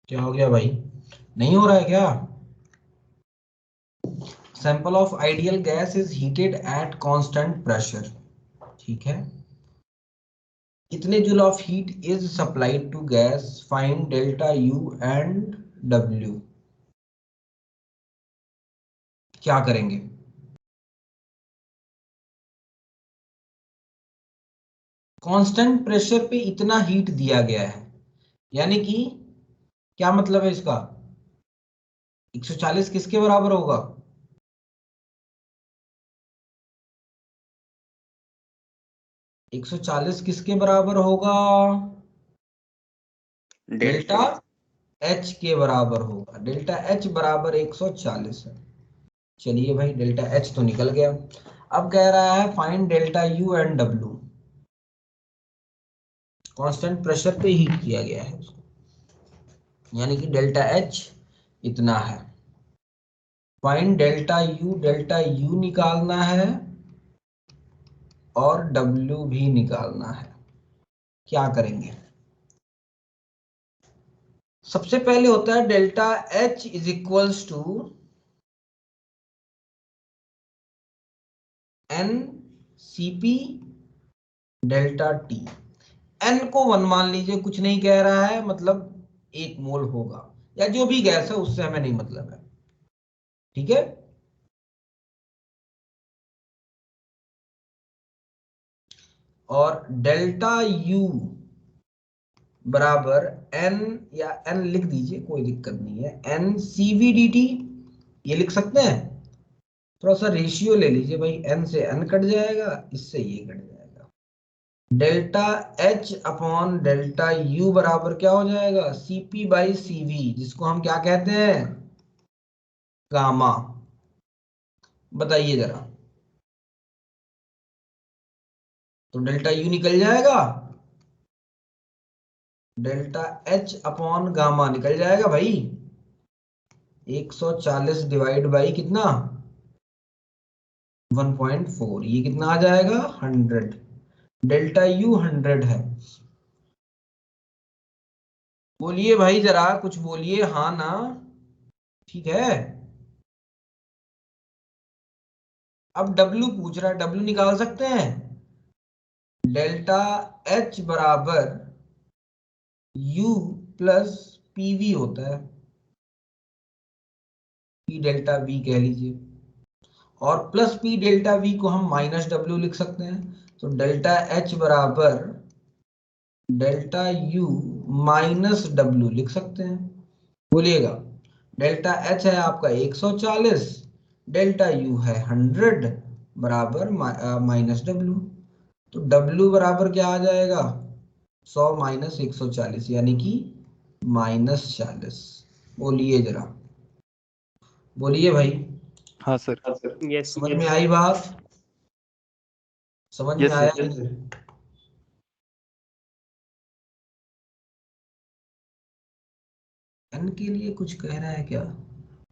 क्या हो गया भाई? नहीं हो रहा है क्या? Sample of ideal gas is heated at constant pressure, ठीक है। कितने joule of heat is supplied to gas? Find delta U and W. क्या करेंगे? कांस्टेंट प्रेशर पे इतना हीट दिया गया है, यानी कि क्या मतलब है इसका? 140 किसके बराबर होगा? 140 किसके बराबर होगा? डेल्टा डेल्टा एच के बराबर होगा। डेल्टा एच बराबर 140 है। चलिए भाई डेल्टा एच तो निकल गया। अब कह रहा है find delta U and W. Constant pressure पे हीट किया गया है उसको, यानी कि डेल्टा एच इतना है। फाइंड डेल्टा यू निकालना है और डब्ल्यू भी निकालना है। क्या करेंगे? सबसे पहले होता है delta H is equals to N C P delta T. N को 1 मान लीजिए, कुछ नहीं कह रहा है, मतलब 1 मोल होगा या जो भी गैस है उससे हमें नहीं मतलब है। ठीक है, और डेल्टा यू बराबर एन, या एन लिख दीजिए कोई दिक्कत नहीं है, N C V D T, ये लिख सकते हैं। थोड़ा सा रेशियो ले लीजिए भाई, एन से एन कट जाएगा, इससे ये कट जाएगा। Delta H upon delta U बराबर क्या हो जाएगा? सीपी बाई सीवी, जिसको हम क्या कहते हैं? गामा। बताइए जरा, तो डेल्टा यू निकल जाएगा, डेल्टा एच अपॉन गामा निकल जाएगा भाई। 140 डिवाइड बाई कितना? 1.4, ये कितना आ जाएगा? 100। डेल्टा यू 100 है। बोलिए भाई जरा कुछ बोलिए, हाँ ना? ठीक है। अब डब्ल्यू पूछ रहा है, डब्ल्यू निकाल सकते हैं। डेल्टा एच बराबर यू प्लस पीवी होता है, पी डेल्टा वी कह लीजिए, और प्लस पी डेल्टा वी को हम माइनस डब्ल्यू लिख सकते हैं। तो डेल्टा एच बराबर डेल्टा यू माइनस डब्ल्यू लिख सकते हैं। बोलिएगा, डेल्टा एच है आपका 140, डेल्टा यू है 100 बराबर माइनस डब्ल्यू। तो डब्ल्यू बराबर क्या आ जाएगा? 100 माइनस 140, यानी कि -40। बोलिए जरा, बोलिए भाई। हाँ सर। यस समझ में आई बात? समझ में यस आया सर। कि नहीं? एन के लिए कुछ कह रहा है क्या?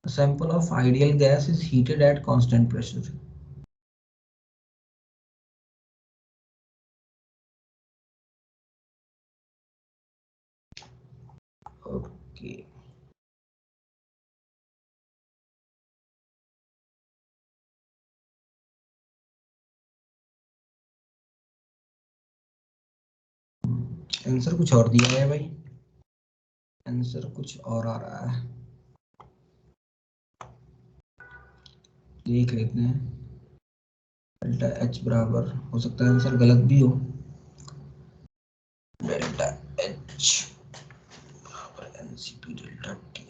A sample of ideal gas is heated at constant pressure. Okay. Answer कुछ और दिया है भाई, आंसर कुछ और आ रहा है, देख लेते हैं। डेल्टा एच बराबर, हो सकता है आंसर गलत भी हो। डेल्टा एच बराबर एनसीपी डेल्टा टी।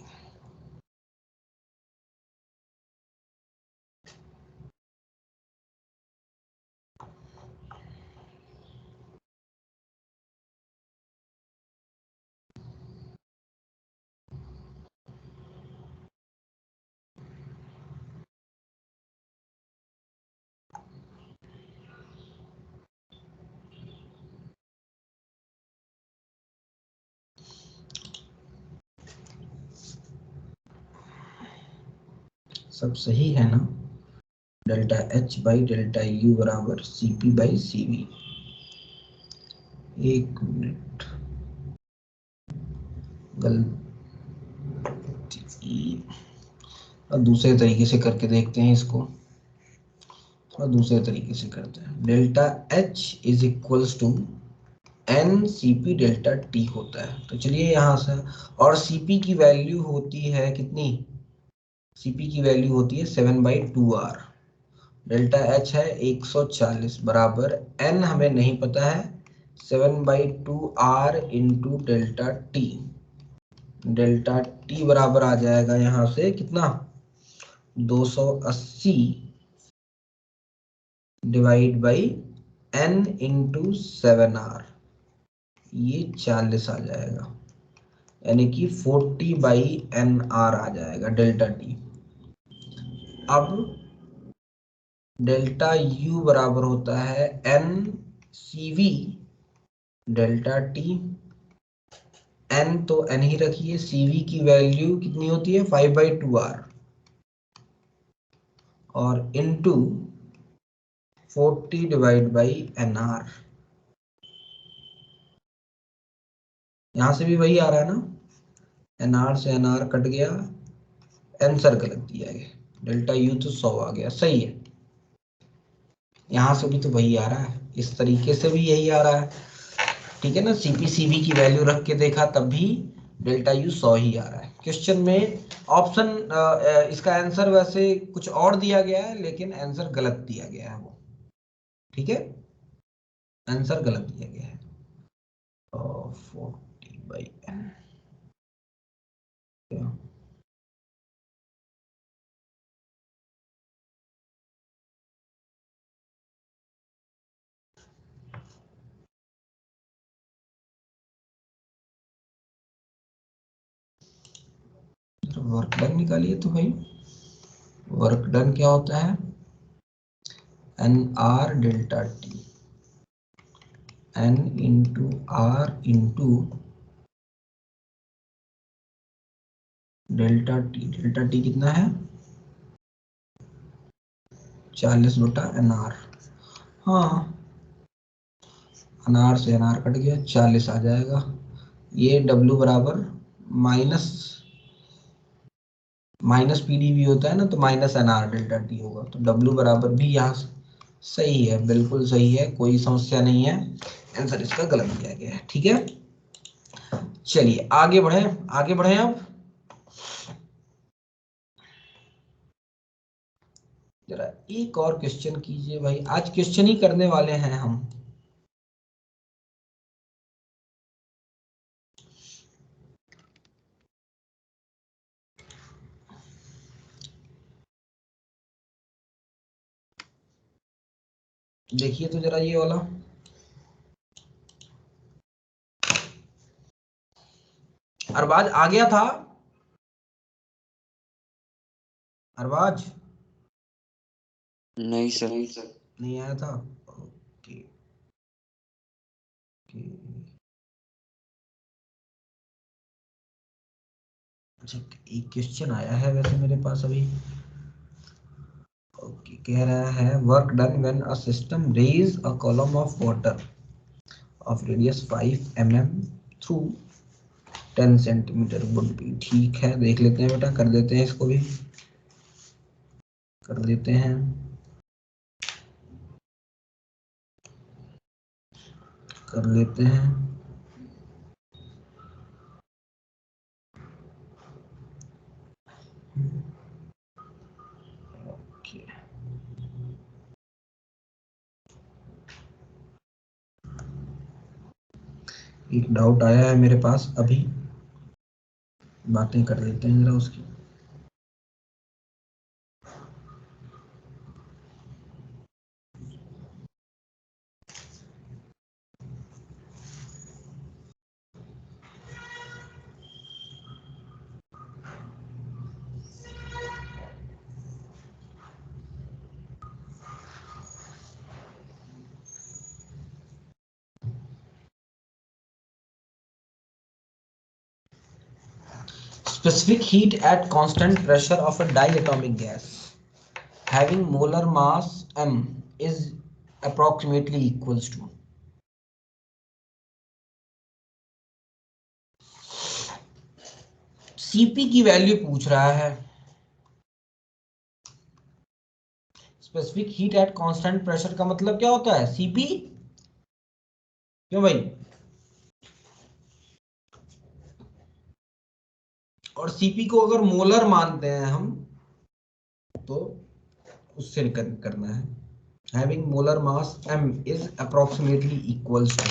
सब सही है ना? Delta H by delta U बराबर सीपी बाई सीवी। एक मिनट, गलती। अब दूसरे तरीके से करके देखते हैं इसको, और दूसरे तरीके से करते हैं। Delta H is equals to N C P delta T होता है। तो चलिए यहां से, और सीपी की वैल्यू होती है कितनी? सीपी की वैल्यू होती है 7/2R। डेल्टा एच है 140 बराबर एन हमें नहीं पता है, 7/2R into delta T. Delta T बराबर आ जाएगा यहां से कितना? 280 divide by N into 7R, ये 40 आ जाएगा। यानी कि 40/nr आ जाएगा डेल्टा टी। अब डेल्टा यू बराबर होता है N CV delta T. N तो एन ही रखिए, सीवी की वैल्यू कितनी होती है 5/2r और इनटू 40/nr। यहां से भी वही आ रहा है ना, एनआर से एनआर कट गया, आंसर गलत दिया गया, डेल्टा यू तो 100 आ गया, सही है। यहां से भी तो वही आ रहा है, इस तरीके से भी यही आ रहा है, ठीक है ना। सीपीसीबी की वैल्यू रख के देखा तब भी डेल्टा यू 100 ही आ रहा है। क्वेश्चन में ऑप्शन इसका आंसर वैसे कुछ और दिया गया है, लेकिन आंसर गलत दिया गया है वो, ठीक है, आंसर गलत दिया गया है। 40/n वर्क डन निकालिए तो भाई। वर्क डन क्या होता है, N R delta T, N into R into delta T. Delta T कितना है 40/nr। हाँ, अनार से अनार कट गया, 40 आ जाएगा। ये W बराबर माइनस पीडीवी होता है ना, तो माइनस एनआर डेल्टा टी होगा, तो W बराबर भी यहाँ सही है, बिल्कुल सही है, कोई समस्या नहीं है। आंसर इसका गलत दिया गया है, ठीक है। चलिए आगे बढ़े, आगे बढ़े। अब जरा एक और क्वेश्चन कीजिए भाई, आज क्वेश्चन ही करने वाले हैं हम। देखिए तो जरा ये वाला, अरबाज आ गया था, अरबाज नहीं सर। नहीं आया था, ओके ओके। अच्छा, एक क्वेश्चन आया है वैसे मेरे पास अभी। ओके, कह रहा है work done when a system raise a column of water of radius 5 mm through 10 centimetre would be. ठीक है, देख लेते हैं बेटा, कर देते हैं इसको भी, कर लेते हैं, कर लेते हैं। ओके, एक डाउट आया है मेरे पास अभी, बातें कर लेते हैं जरा उसकी। Specific heat at constant pressure of a diatomic gas having molar mass m is approximately equals to। Cp की वैल्यू पूछ रहा है, specific heat at constant pressure का मतलब क्या होता है Cp, क्यों भाई, और Cp को अगर मोलर मानते हैं हम तो उससे करना है, having molar mass m is approximately equals to।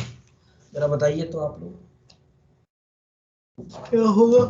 जरा बताइए तो आप लोग क्या होगा।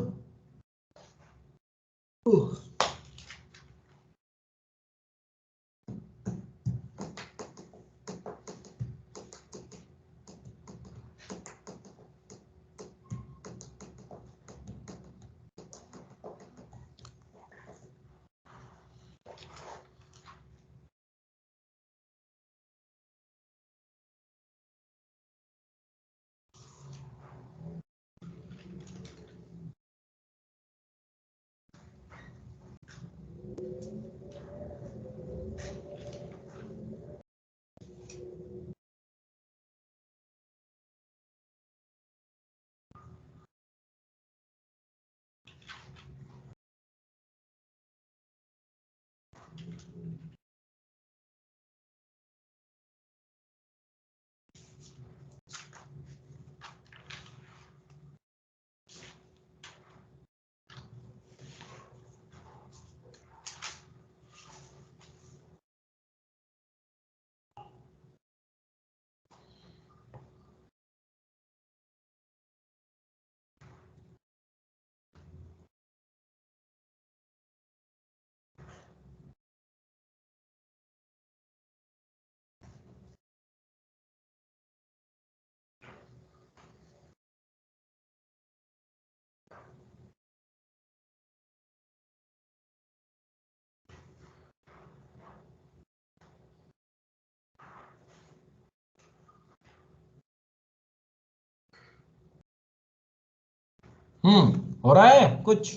हो रहा है कुछ।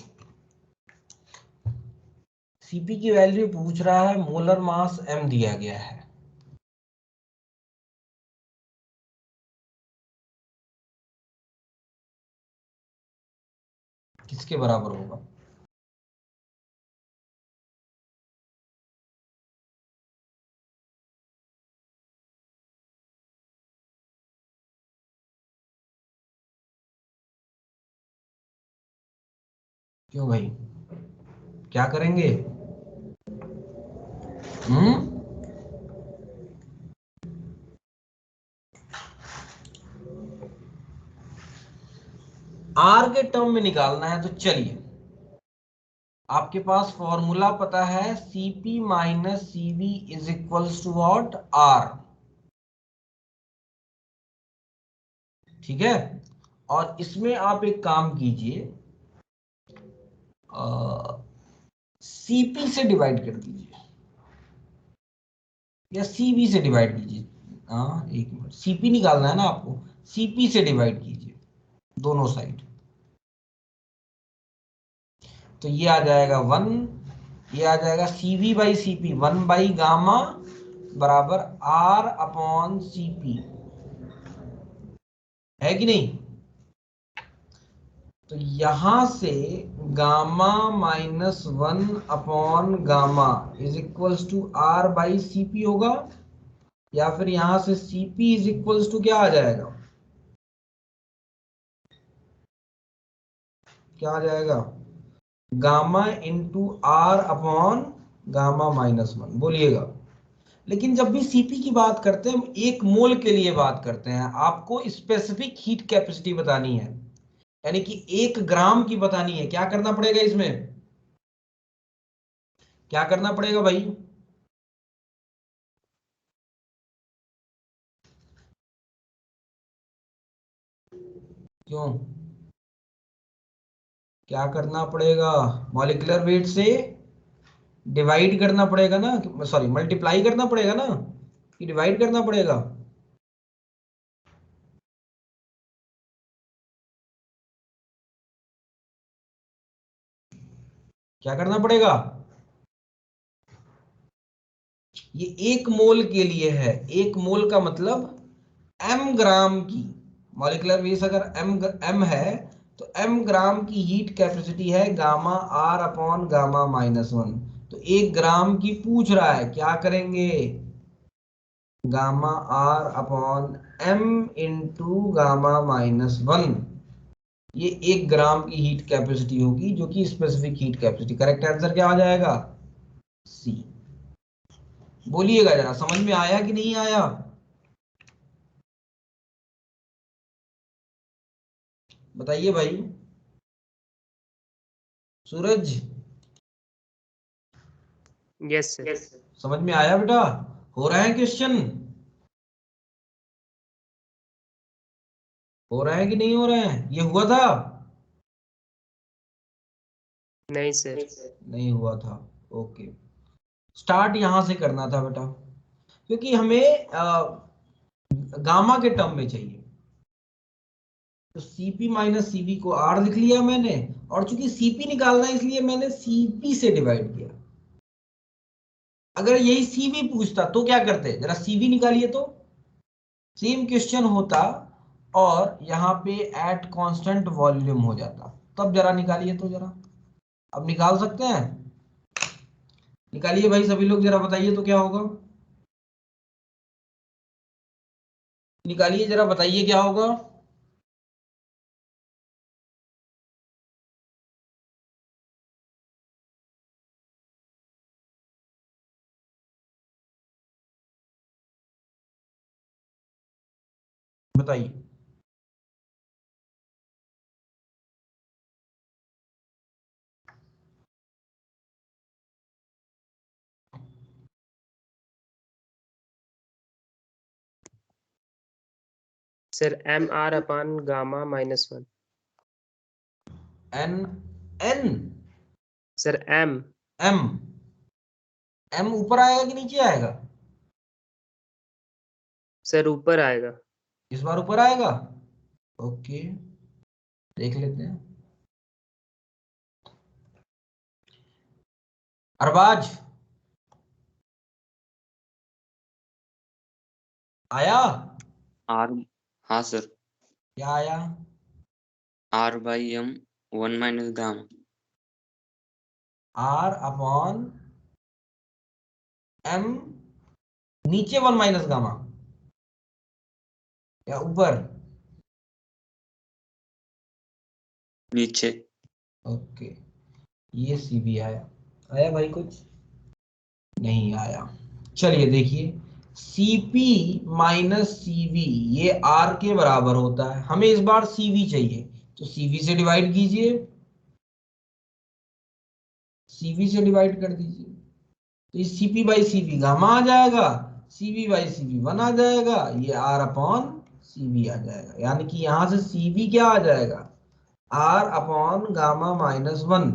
सीपी की वैल्यू पूछ रहा है, मोलर मास m दिया गया है। किसके बराबर होगा? क्यों भाई, क्या करेंगे? आर के टर्म में निकालना है, तो चलिए, आपके पास फॉर्मूला पता है, Cp minus Cv is equals to what? R. ठीक है, और इसमें आप एक काम कीजिए, Cp से डिवाइड कर दीजिए या Cv से डिवाइड कीजिए। हाँ, एक मिनट, Cp निकालना है ना आपको, Cp से डिवाइड कीजिए दोनों साइड। तो ये आ जाएगा 1, ये आ जाएगा Cv by Cp, 1 by gamma बराबर R अपॉन Cp, है कि नहीं? तो यहां से gamma minus 1 upon gamma is equals to R by Cp होगा, या फिर यहां से Cp इज इक्वल्स टू क्या आ जाएगा? क्या आ जाएगा? Gamma into R upon gamma minus 1। बोलिएगा। लेकिन जब भी सीपी की बात करते हैं, हम 1 मोल के लिए बात करते हैं, आपको स्पेसिफिक हीट कैपेसिटी बतानी है, यानी कि 1 ग्राम की बतानी है। क्या करना पड़ेगा इसमें? क्या करना पड़ेगा भाई? क्यों, क्या करना पड़ेगा? मॉलिक्यूलर वेट से डिवाइड करना पड़ेगा ना, सॉरी मल्टीप्लाई करना पड़ेगा ना, कि डिवाइड करना पड़ेगा? क्या करना पड़ेगा? ये 1 मोल के लिए है। 1 मोल का मतलब m ग्राम की मॉलिक्यूलर वेट अगर m है, तो m ग्राम की हीट कैपेसिटी है gamma R upon gamma minus 1। तो 1 ग्राम की पूछ रहा है, क्या करेंगे? Gamma R upon m into gamma minus 1। ये 1 ग्राम की हीट कैपेसिटी होगी, जो कि specific heat capacity. Correct answer क्या आ जाएगा? सी। बोलिएगा जरा, समझ में आया कि नहीं आया? बताइए भाई। सूरज, यस सर। समझ में आया बेटा? हो रहा है क्वेश्चन? हो रहा है कि नहीं हो रहा है? ये हुआ था? नहीं सर। नहीं हुआ था। ओके, स्टार्ट यहां से करना था बेटा, क्योंकि हमें गामा के टर्म में चाहिए। तो Cp माइनस Cv को R लिख लिया मैंने, और चूंकि Cp निकालना है इसलिए मैंने Cp से डिवाइड किया। अगर यही Cv पूछता तो क्या करते? जरा Cv निकालिए तो सेम क्वेश्चन होता, और यहाँ पे एट कांस्टेंट वॉल्यूम हो जाता। तब जरा निकालिए तो जरा, अब निकाल सकते हैं? निकालिए भाई सभी लोग, जरा बताइए तो क्या होगा। निकालिए जरा, बताइए क्या होगा। बताइए। Sir M R upon gamma -1। N, N, sir M M, M ऊपर आएगा कि नीचे आएगा? सर ऊपर आएगा। इस बार ऊपर आएगा। ओके, देख लेते हैं। अरबाज आया? आर, हाँ सर, क्या आया? R/M 1 minus gamma. R upon M, नीचे 1 माइनस गामा या ऊपर? नीचे। ओके, ये सी भी आया। आया भाई कुछ? नहीं आया। चलिए देखिए, Cp माइनस Cv ये R के बराबर होता है। हमें इस बार Cv चाहिए, तो Cv से डिवाइड कीजिए, Cv से डिवाइड कर दीजिए, तो ये Cp बाई Cv गामा आ जाएगा, Cv बाई Cv 1 आ जाएगा, ये R अपॉन Cv आ जाएगा। यानी कि यहां से Cv क्या आ जाएगा? R upon gamma -1।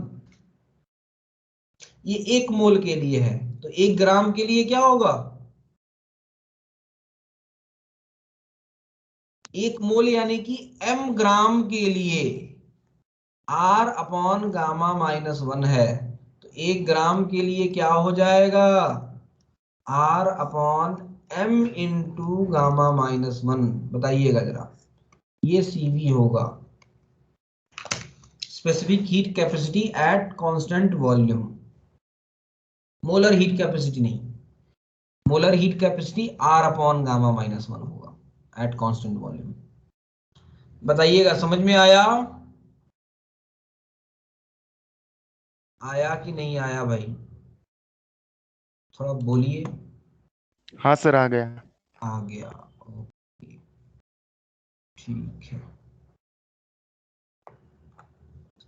ये 1 मोल के लिए है, तो 1 ग्राम के लिए क्या होगा? 1 मोल यानी कि m ग्राम के लिए R अपॉन गामा -1 है, तो 1 ग्राम के लिए क्या हो जाएगा? R upon m into gamma -1। बताइएगा जरा, ये Cv होगा, specific heat capacity at constant volume. Molar heat capacity नहीं, molar heat capacity R upon gamma -1 होगा एट कांस्टेंट वॉल्यूम। बताइएगा, समझ में आया? आया कि नहीं आया भाई? थोड़ा बोलिए। हाँ सर, आ गया। आ गया, ओके, ठीक है।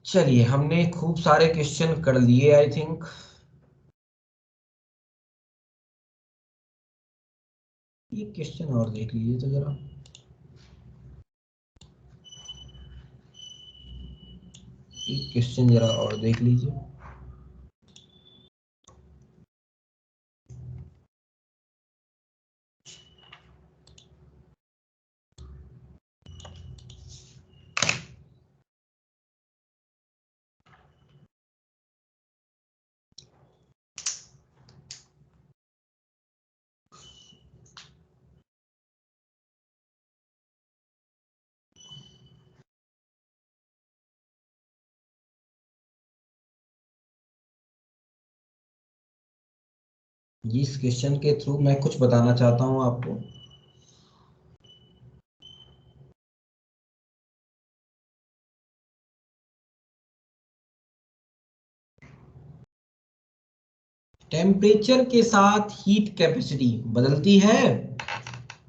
चलिए, हमने खूब सारे क्वेश्चन कर लिए आई थिंक। ये क्वेश्चन और देख लीजिए तो जरा। एक क्वेश्चन जरा और देख लीजिए। इस क्वेश्चन के थ्रू मैं कुछ बताना चाहता हूं आपको। टेम्परेचर के साथ हीट कैपेसिटी बदलती है,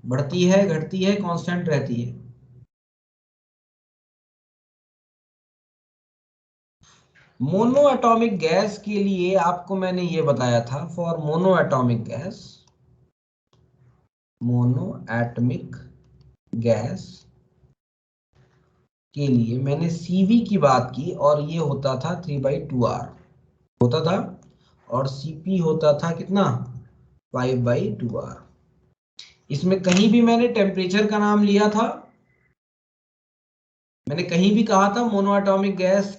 बढ़ती है, घटती है, कांस्टेंट रहती है? मोनो एटॉमिक गैस के लिए आपको मैंने ये बताया था, for mono atomic gas, mono atomic gas के लिए मैंने Cv की बात की, और ये होता था 3/2R होता था, और Cp होता था कितना? 5/2R। इसमें कहीं भी मैंने टेम्परेचर का नाम लिया था? मैंने कहीं भी कहा था मोनो एटॉमिक गैस?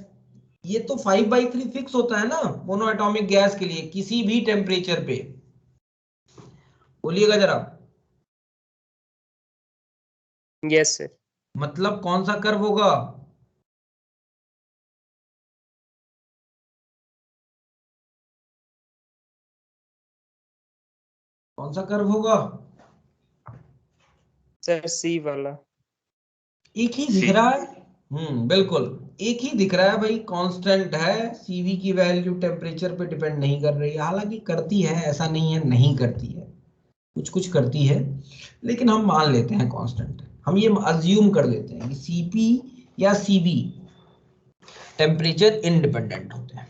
ये तो 5/3 फिक्स होता है ना मोनो एटॉमिक गैस के लिए, किसी भी टेम्परेचर पे। बोलिएगा जरा, यस सर। मतलब कौन सा कर्व होगा? कौन सा कर्व होगा? सर सी वाला। एक ही दिख C। रहा है। बिल्कुल एक ही दिख रहा है भाई, कांस्टेंट है। सीवी की वैल्यू टेम्परेचर पे डिपेंड नहीं कर रही है, हालांकि करती है, ऐसा नहीं है नहीं करती है, कुछ कुछ करती है, लेकिन हम मान लेते हैं कांस्टेंट। हम ये अज्यूम कर लेते हैं कि सीपी या सीबी टेम्परेचर इंडिपेंडेंट होते हैं।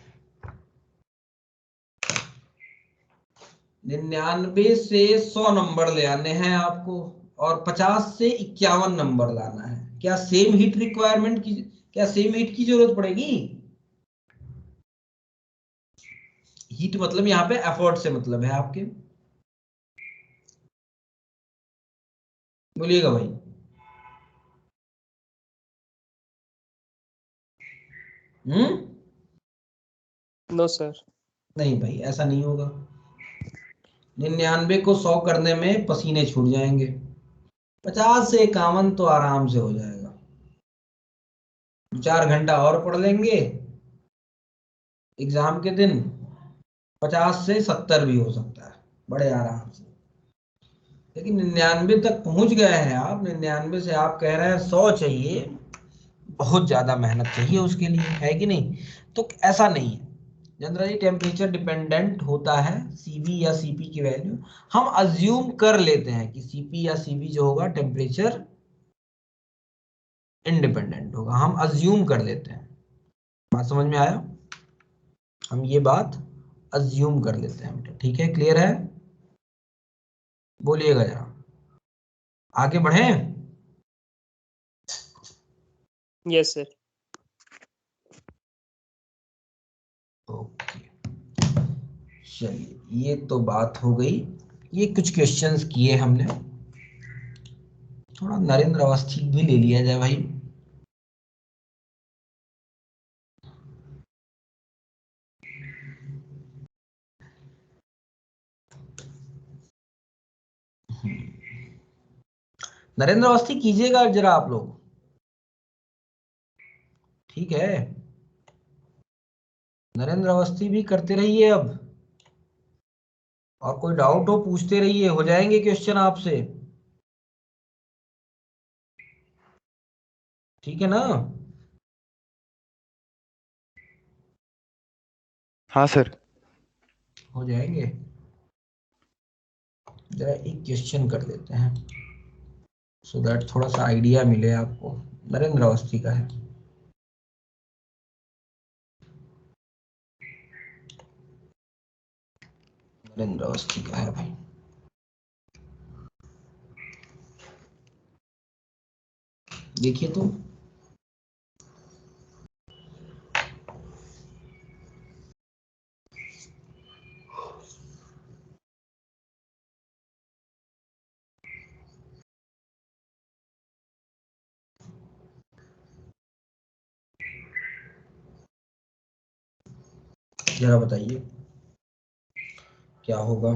99 से 100 नंबर ले आने हैं आपको, और 50 से 51 नंबर लाना है। क्या सेम हीट रिक्वायरमेंट की, क्या सेम हीट की जरूरत पड़ेगी? हीट मतलब यहाँ पे एफर्ट से मतलब है आपके, बोलिएगा भाई। No sir. नहीं भाई, ऐसा नहीं होगा। 99 को 100 करने में पसीने छूट जाएंगे, 50 से 51 तो आराम से हो जाएगा। 4 घंटा और पढ़ लेंगे एग्जाम के दिन, 50 से 70 भी हो सकता है बड़े आराम से। लेकिन 99 तक पहुंच गए हैं आप, 99 से आप कह रहे हैं 100 चाहिए, बहुत ज्यादा मेहनत चाहिए उसके लिए, है कि नहीं? तो ऐसा नहीं है, जनरली टेम्परेचर डिपेंडेंट होता है सीबी या सीपी की वैल्यू। हम अज्यूम कर लेते हैं कि सीपी या सीबी जो होगा टेम्परेचर इंडिपेंडेंट होगा, हम अज्यूम कर लेते हैं। बात समझ में आया? हम ये बात अज्यूम कर लेते हैं बेटा, ठीक है? क्लियर है? बोलिएगा जरा, आगे बढ़ें। Yes sir. ओके, चलिए ये तो बात हो गई। ये कुछ क्वेश्चंस किए हमने, थोड़ा नरेंद्र अवस्थी भी ले लिया जाए भाई। नरेंद्र अवस्थी कीजिएगा जरा आप लोग, ठीक है? नरेंद्र अवस्थी भी करते रहिए अब, और कोई डाउट हो पूछते रहिए, हो जाएंगे क्वेश्चन आपसे, ठीक है ना? हाँ सर। हो जाएंगे। जरा एक क्वेश्चन कर लेते हैं, सो दैट थोड़ा सा आइडिया मिले आपको। नरेंद्र अवस्थी का है, नरेंद्र अवस्थी का है भाई। देखिए तो, जरा बताइए क्या होगा।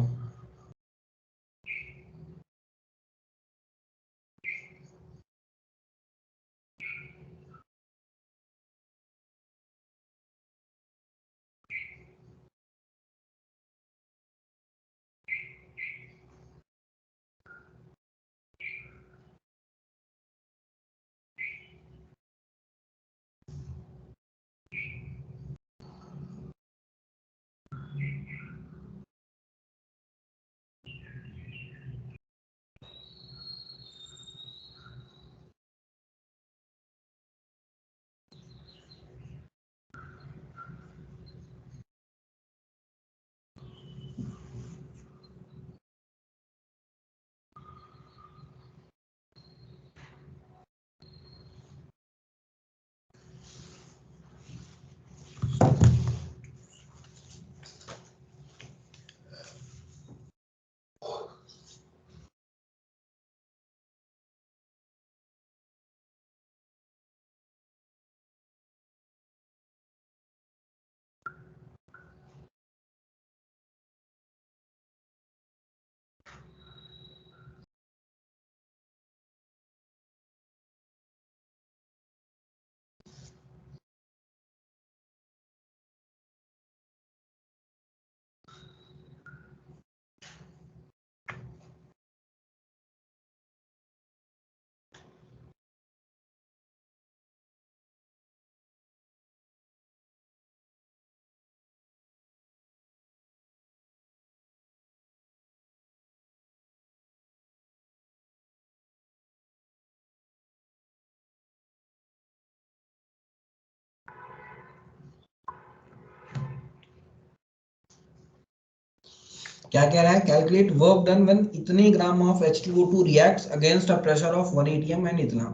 क्या कह रहा है? कैलकुलेट वर्क डन व्हेन इतने gram of H2O2 reacts against a pressure of 1 atm and इतना।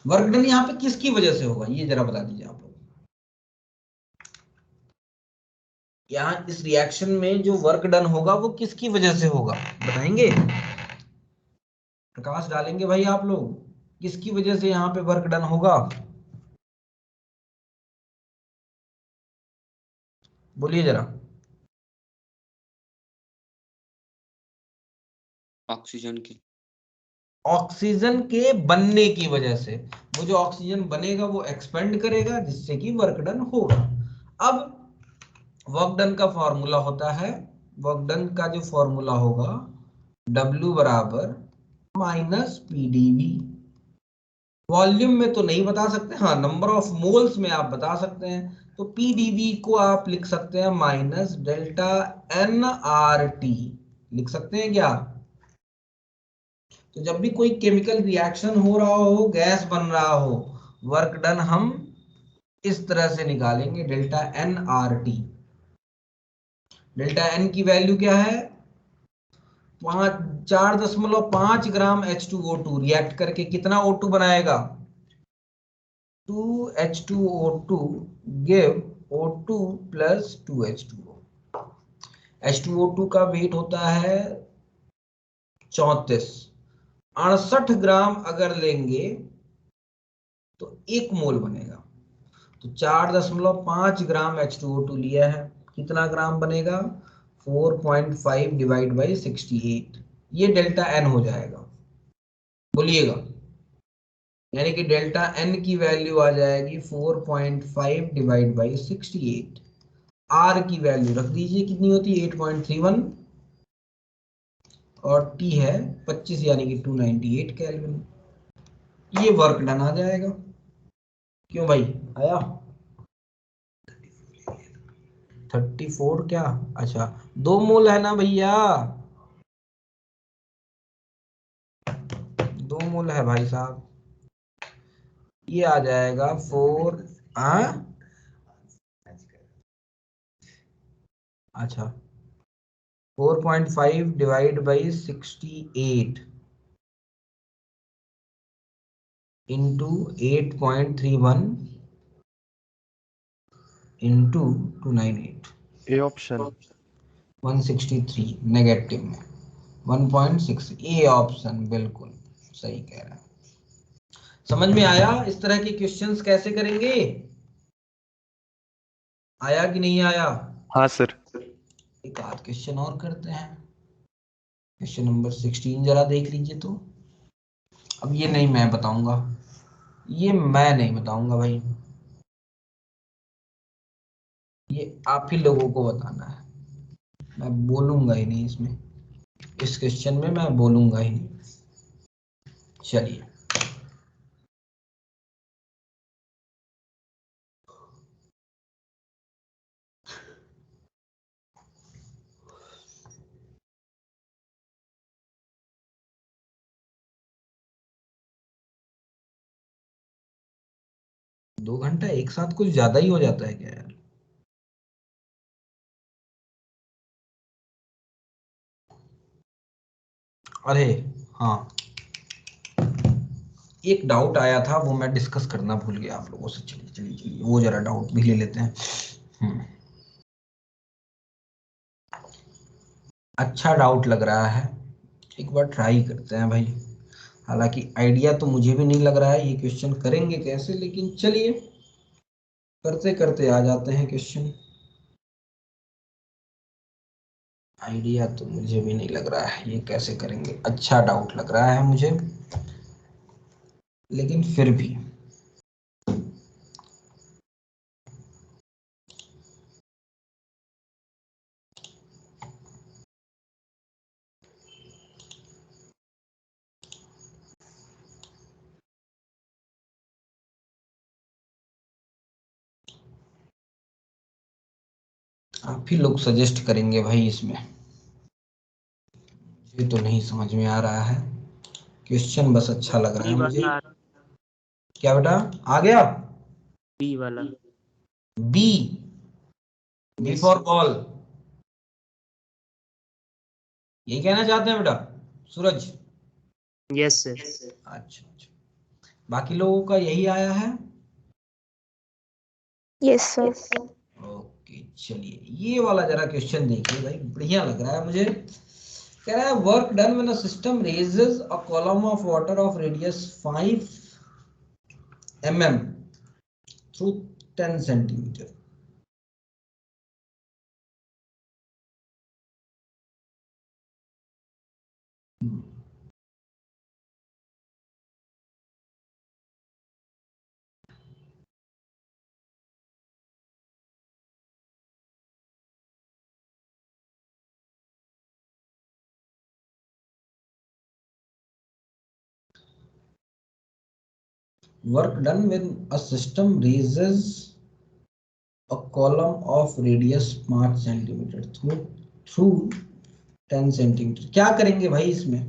वर्क डन यहाँ पे किसकी वजह से होगा, ये जरा बता दीजिए आप लोग। यहाँ इस रिएक्शन में जो वर्क डन होगा वो किसकी वजह से होगा, बताएंगे? प्रकाश डालेंगे भाई आप लोग, किसकी वजह से यहाँ पे वर्क डन होगा? बोलिए जरा। ऑक्सीजन की। ऑक्सीजन के बनने की वजह से। वो जो ऑक्सीजन बनेगा वो एक्सपेंड करेगा जिससे कि वर्क डन होगा। अब वर्क डन का फॉर्मूला होता है, वर्क डन का जो फॉर्मूला होगा W बराबर माइनस PdV। वॉल्यूम में तो नहीं बता सकते, हाँ नंबर ऑफ मोल्स में आप बता सकते हैं। तो PdV को आप लिख सकते हैं माइनस डेल्टा nRT, लिख सकते हैं क्या? तो जब भी कोई केमिकल रिएक्शन हो रहा हो, गैस बन रहा हो, वर्क डन हम इस तरह से निकालेंगे, डेल्टा nRT। डेल्टा n की वैल्यू क्या है? 4.5 ग्राम H2O2 रिएक्ट करके कितना O2 बनाएगा? 2H2O2 give O2 plus 2H2O। H2O2 का वेट होता है 34। 68 ग्राम अगर लेंगे तो 1 मोल बनेगा। तो 4.5 ग्राम H2O2 लिया है, कितना ग्राम बनेगा? 4.5 डिवाइड बाई 68। ये डेल्टा n हो जाएगा, बोलिएगा। यानी कि डेल्टा n की वैल्यू आ जाएगी 4.5 डिवाइड बाई 68। r की वैल्यू रख दीजिए, कितनी होती है? 8.31 और T है 25 यानी कि 298 केल्विन। ये वर्क डन आ जाएगा। क्यों भाई, आया? 34 क्या? अच्छा 2 मोल है ना भैया, 2 मोल है भाई साहब। ये आ जाएगा 4। अच्छा 4.5 divide by 68 into 8.31 into 298। A option. 163 negative में 1.6। ए ऑप्शन बिल्कुल सही कह रहा है। समझ में आया इस तरह के क्वेश्चंस कैसे करेंगे? आया कि नहीं आया? हाँ सर। एक आध क्वेश्चन और करते हैं। क्वेश्चन नंबर 16 जरा देख लीजिए तो। अब ये नहीं मैं बताऊंगा, ये मैं नहीं बताऊंगा भाई, ये आप ही लोगों को बताना है। मैं बोलूंगा ही नहीं इसमें, इस क्वेश्चन में मैं बोलूंगा ही नहीं। चलिए दो घंटा एक साथ कुछ ज्यादा ही हो जाता है क्या यार? अरे हाँ, एक डाउट आया था वो मैं डिस्कस करना भूल गया आप लोगों से। चलिए चलिए चलिए वो जरा डाउट भी ले लेते हैं। अच्छा डाउट लग रहा है, एक बार ट्राई करते हैं भाई। हालांकि आइडिया तो मुझे भी नहीं लग रहा है ये क्वेश्चन करेंगे कैसे, लेकिन चलिए करते करते आ जाते हैं क्वेश्चन। आइडिया तो मुझे भी नहीं लग रहा है ये कैसे करेंगे, अच्छा डाउट लग रहा है मुझे, लेकिन फिर भी आप ही लोग सजेस्ट करेंगे भाई इसमें, मुझे तो नहीं समझ में आ रहा है। क्वेश्चन बस अच्छा लग रहा है मुझे। क्या बेटा आ गया? बी वाला। B, B for ball. यही कहना चाहते हैं बेटा सूरज? Yes sir. अच्छा अच्छा, बाकी लोगों का यही आया है? Yes sir. ओके चलिए, ये वाला जरा क्वेश्चन देखिए भाई, बढ़िया लग रहा है मुझे। कह रहा है work done when a system raises a column of water of radius 5 mm through 10 centimetre. Work done when a system raises a column of radius 5 centimetre through 10 centimetre. क्या करेंगे भाई इसमें?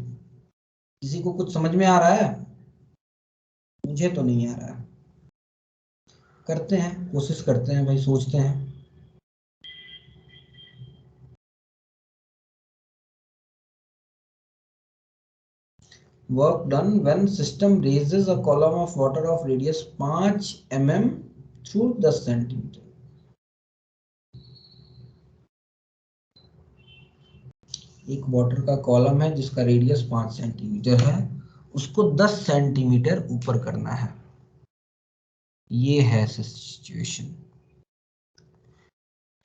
किसी को कुछ समझ में आ रहा है? मुझे तो नहीं आ रहा है। करते हैं, कोशिश करते हैं भाई, सोचते हैं। Work done when system raises a column of water of radius 5 mm through 10 centimetre. एक वाटर का कॉलम है जिसका रेडियस 5 सेंटीमीटर है, उसको 10 सेंटीमीटर ऊपर करना है। ये है सिचुएशन।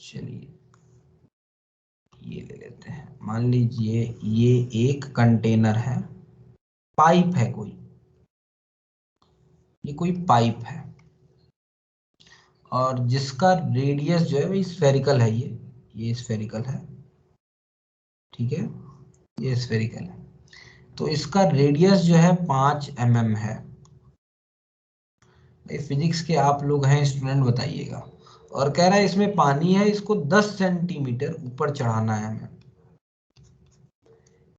चलिए ये ले लेते हैं, मान लीजिए ये एक कंटेनर है, पाइप है कोई, ये कोई पाइप है और जिसका रेडियस जो है वो स्फेरिकल है। ये स्फेरिकल है, ठीक है, ये स्फेरिकल है। तो इसका रेडियस जो है 5 mm है। भाई फिजिक्स के आप लोग हैं स्टूडेंट, बताइएगा। और कह रहा है इसमें पानी है, इसको 10 सेंटीमीटर ऊपर चढ़ाना है हमें।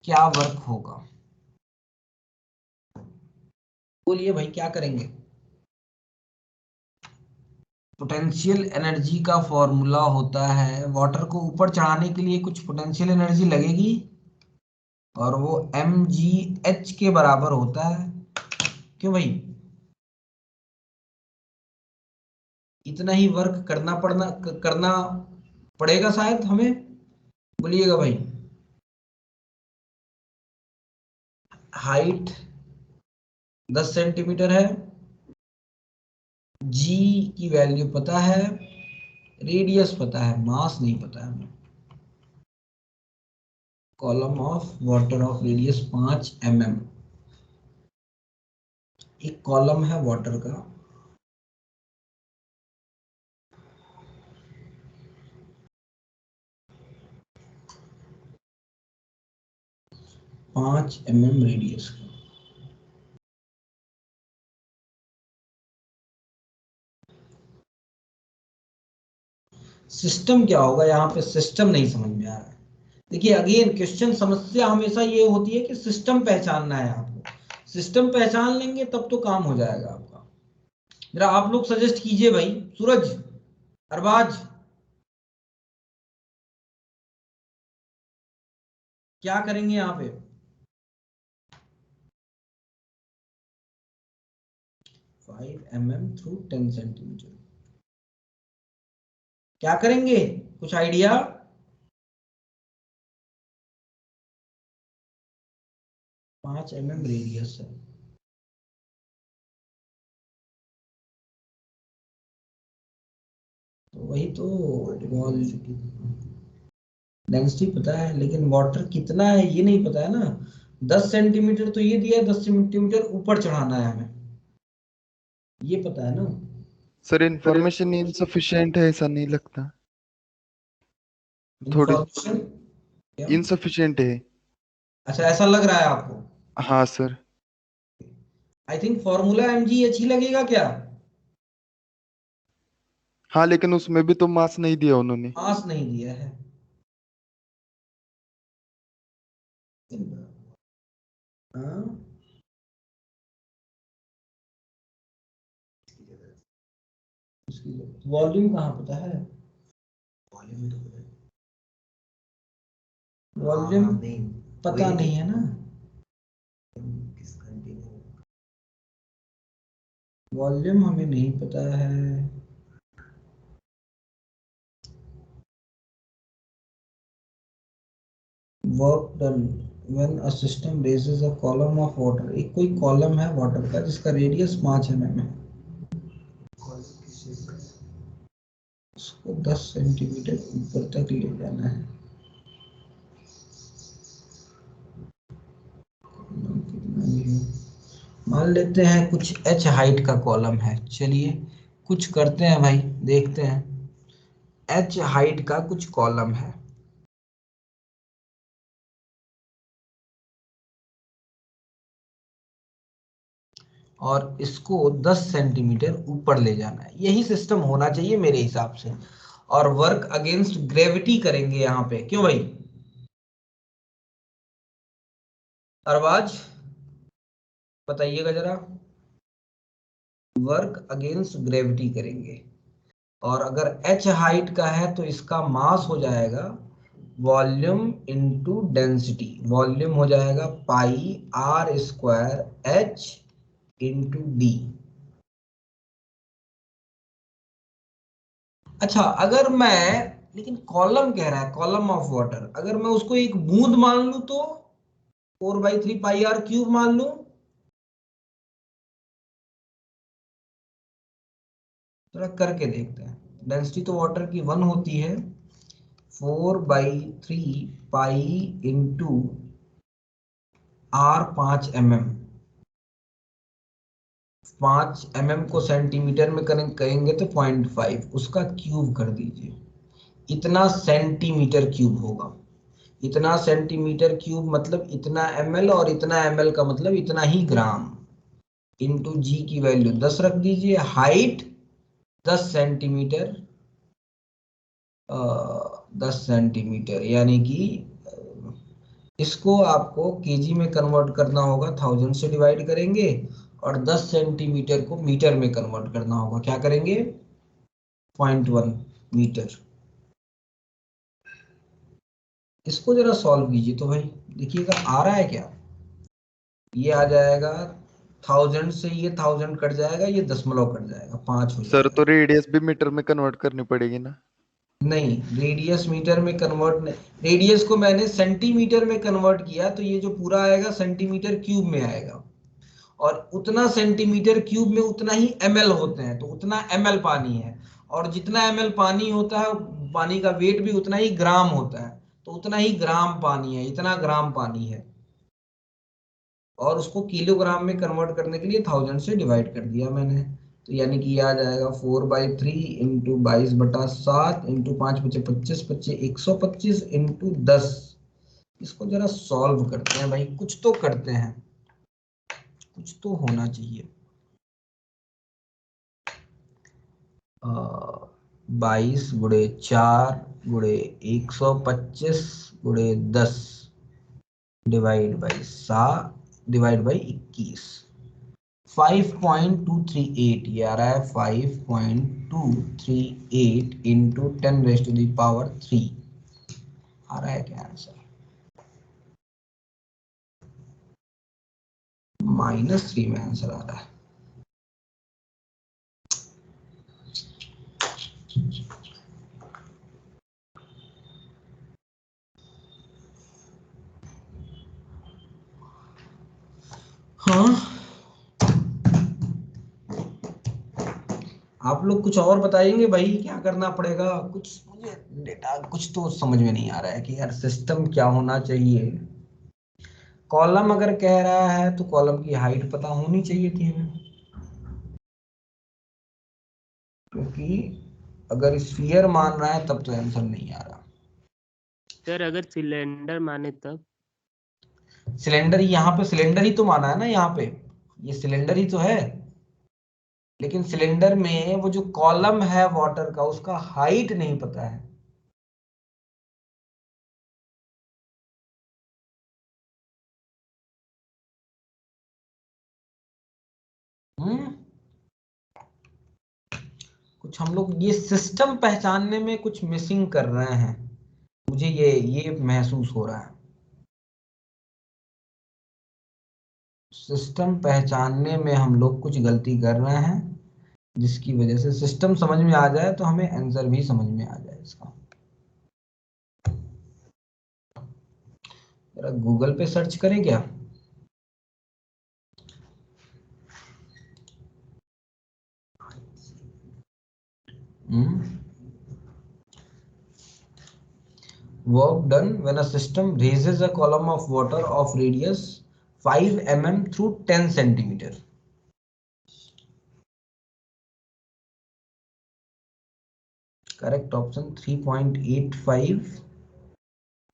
क्या वर्क होगा? बोलिए भाई, क्या करेंगे? पोटेंशियल एनर्जी का फॉर्मूला होता है, वाटर को ऊपर चढ़ाने के लिए कुछ पोटेंशियल एनर्जी लगेगी और वो mgh के बराबर होता है। क्यों भाई? इतना ही वर्क करना पड़ेगा शायद हमें। बोलिएगा भाई। हाइट 10 सेंटीमीटर है, जी की वैल्यू पता है, रेडियस पता है, मास नहीं पता है हमें। Column of water of radius 5 mm, एक कॉलम है वाटर का, पांच mm रेडियस का। सिस्टम क्या होगा? यहाँ पे सिस्टम नहीं समझ में आ रहा है। देखिए अगेन क्वेश्चन, समस्या हमेशा ये होती है कि सिस्टम पहचानना है आपको। सिस्टम पहचान लेंगे तब तो काम हो जाएगा आपका। जरा आप लोग सजेस्ट कीजिए भाई, सूरज, अरबाज, क्या करेंगे यहाँ पे? 5 mm थ्रू 10 सेंटीमीटर क्या करेंगे? कुछ आइडिया? पांच mm रेडियस है, तो वही तो डेंसिटी पता है, लेकिन वाटर कितना है ये नहीं पता है ना। 10 सेंटीमीटर तो ये दिया है, 10 सेंटीमीटर ऊपर चढ़ाना है हमें, ये पता है ना। सर इंफॉर्मेशन इनसफिशिएंट है, ऐसा नहीं लगता? थोड़ी इंफॉर्मेशन क्या? इनसफिशिएंट है। अच्छा, ऐसा लग रहा है आपको? हाँ sir. I think formula mgh ही लगेगा क्या? हाँ लेकिन उसमें भी तो मास नहीं दिया उन्होंने। मास नहीं दिया है। हाँ, वॉल्यूम कहाँ पता है? वॉल्यूम तो पता है। वॉल्यूम पता नहीं है ना, वॉल्यूम हमें नहीं पता है। Work done when a system raises a column of water, एक कोई कॉलम है वाटर का जिसका रेडियस 5 mm है, उसको 10 सेंटीमीटर ऊपर तक ले जाना है। मान लेते हैं कुछ h हाइट का कॉलम है, चलिए कुछ करते हैं भाई, देखते हैं। h हाइट का कुछ कॉलम है, और इसको 10 सेंटीमीटर ऊपर ले जाना है, यही सिस्टम होना चाहिए मेरे हिसाब से। और वर्क अगेंस्ट ग्रेविटी करेंगे यहाँ पे, क्यों भाई अरबाज, बताइएगा जरा। वर्क अगेंस्ट ग्रेविटी करेंगे, और अगर h हाइट का है तो इसका मास हो जाएगा वॉल्यूम इनटू डेंसिटी, वॉल्यूम हो जाएगा पाई r square h into D. अच्छा अगर मैं, लेकिन कॉलम कह रहा है कॉलम ऑफ वाटर, अगर मैं उसको एक बूंद मान लूं तो 4/3 पाई आर क्यूब मान लूं, थोड़ा करके देखते हैं। डेंसिटी तो वाटर की 1 होती है, 4/3 pi into r 5 mm, 5 mm को सेंटीमीटर में करेंगे तो 0.5, उसका क्यूब कर दीजिए, इतना सेंटीमीटर क्यूब होगा। इतना सेंटीमीटर क्यूब मतलब इतना ml, और इतना ml का मतलब इतना ही ग्राम, इंटू जी की वैल्यू 10 रख दीजिए, हाइट 10 सेंटीमीटर, 10 सेंटीमीटर यानी कि इसको आपको केजी में कन्वर्ट करना होगा, 1000 से डिवाइड करेंगे, और 10 सेंटीमीटर को मीटर में कन्वर्ट करना होगा, क्या करेंगे 0.1 मीटर। इसको जरा सॉल्व कीजिए तो भाई, देखिएगा आ रहा है क्या। ये आ जाएगा 1000 से, ये 1000 कट जाएगा, ये दशमलव कट जाएगा, 5 हो सर जाएगा। तो रेडियस भी मीटर में कन्वर्ट करनी पड़ेगी ना। नहीं, रेडियस मीटर में कन्वर्ट नहीं, रेडियस को मैंने सेंटीमीटर में कन्वर्ट किया, तो ये जो पूरा आएगा सेंटीमीटर क्यूब में आएगा, और उतना सेंटीमीटर क्यूब में उतना ही ml होते हैं, तो उतना ml पानी है, और जितना ml पानी होता है पानी का वेट भी उतना ही ग्राम होता है, तो उतना ही ग्राम पानी है, इतना ग्राम पानी है, और उसको किलोग्राम में कन्वर्ट करने के लिए 1000 से डिवाइड कर दिया मैंने, तो यानी कि ये आ जाएगा 4/3 इंटू 22/7 इंटू 5 बचे 25, 25 125 इंटू 10। इसको जरा सॉल्व करते हैं भाई, कुछ तो करते हैं, कुछ तो होना चाहिए। 22 × 4 × 125 × 10 डिवाइड बाई 21, 5.238, ये आ रहा है 5.238 इंटू 10⁻³ आ रहा है क्या आंसर, -3 में आंसर आ रहा है। हाँ आप लोग कुछ और बताएंगे भाई, क्या करना पड़ेगा कुछ, मुझे डेटा कुछ तो समझ में नहीं आ रहा है कि यार सिस्टम क्या होना चाहिए। कॉलम अगर कह रहा है तो कॉलम की हाइट पता होनी चाहिए थी हमें, क्योंकि अगर स्फीयर मान रहा है तब तो आंसर नहीं आ रहा। सर अगर सिलेंडर माने तब। सिलेंडर, यहाँ पे सिलेंडर ही तो माना है ना, यहाँ पे ये सिलेंडर ही तो है, लेकिन सिलेंडर में वो जो कॉलम है वाटर का उसका हाइट नहीं पता है। हम्म, कुछ हम लोग ये सिस्टम पहचानने में कुछ मिसिंग कर रहे हैं, मुझे ये महसूस हो रहा है। सिस्टम पहचानने में हम लोग कुछ गलती कर रहे हैं, जिसकी वजह से सिस्टम समझ में आ जाए तो हमें आंसर भी समझ में आ जाए इसका। जरा गूगल पे सर्च करें क्या? Work done when a system raises a column of water of radius 5 mm through 10 centimeter. Correct option 3.85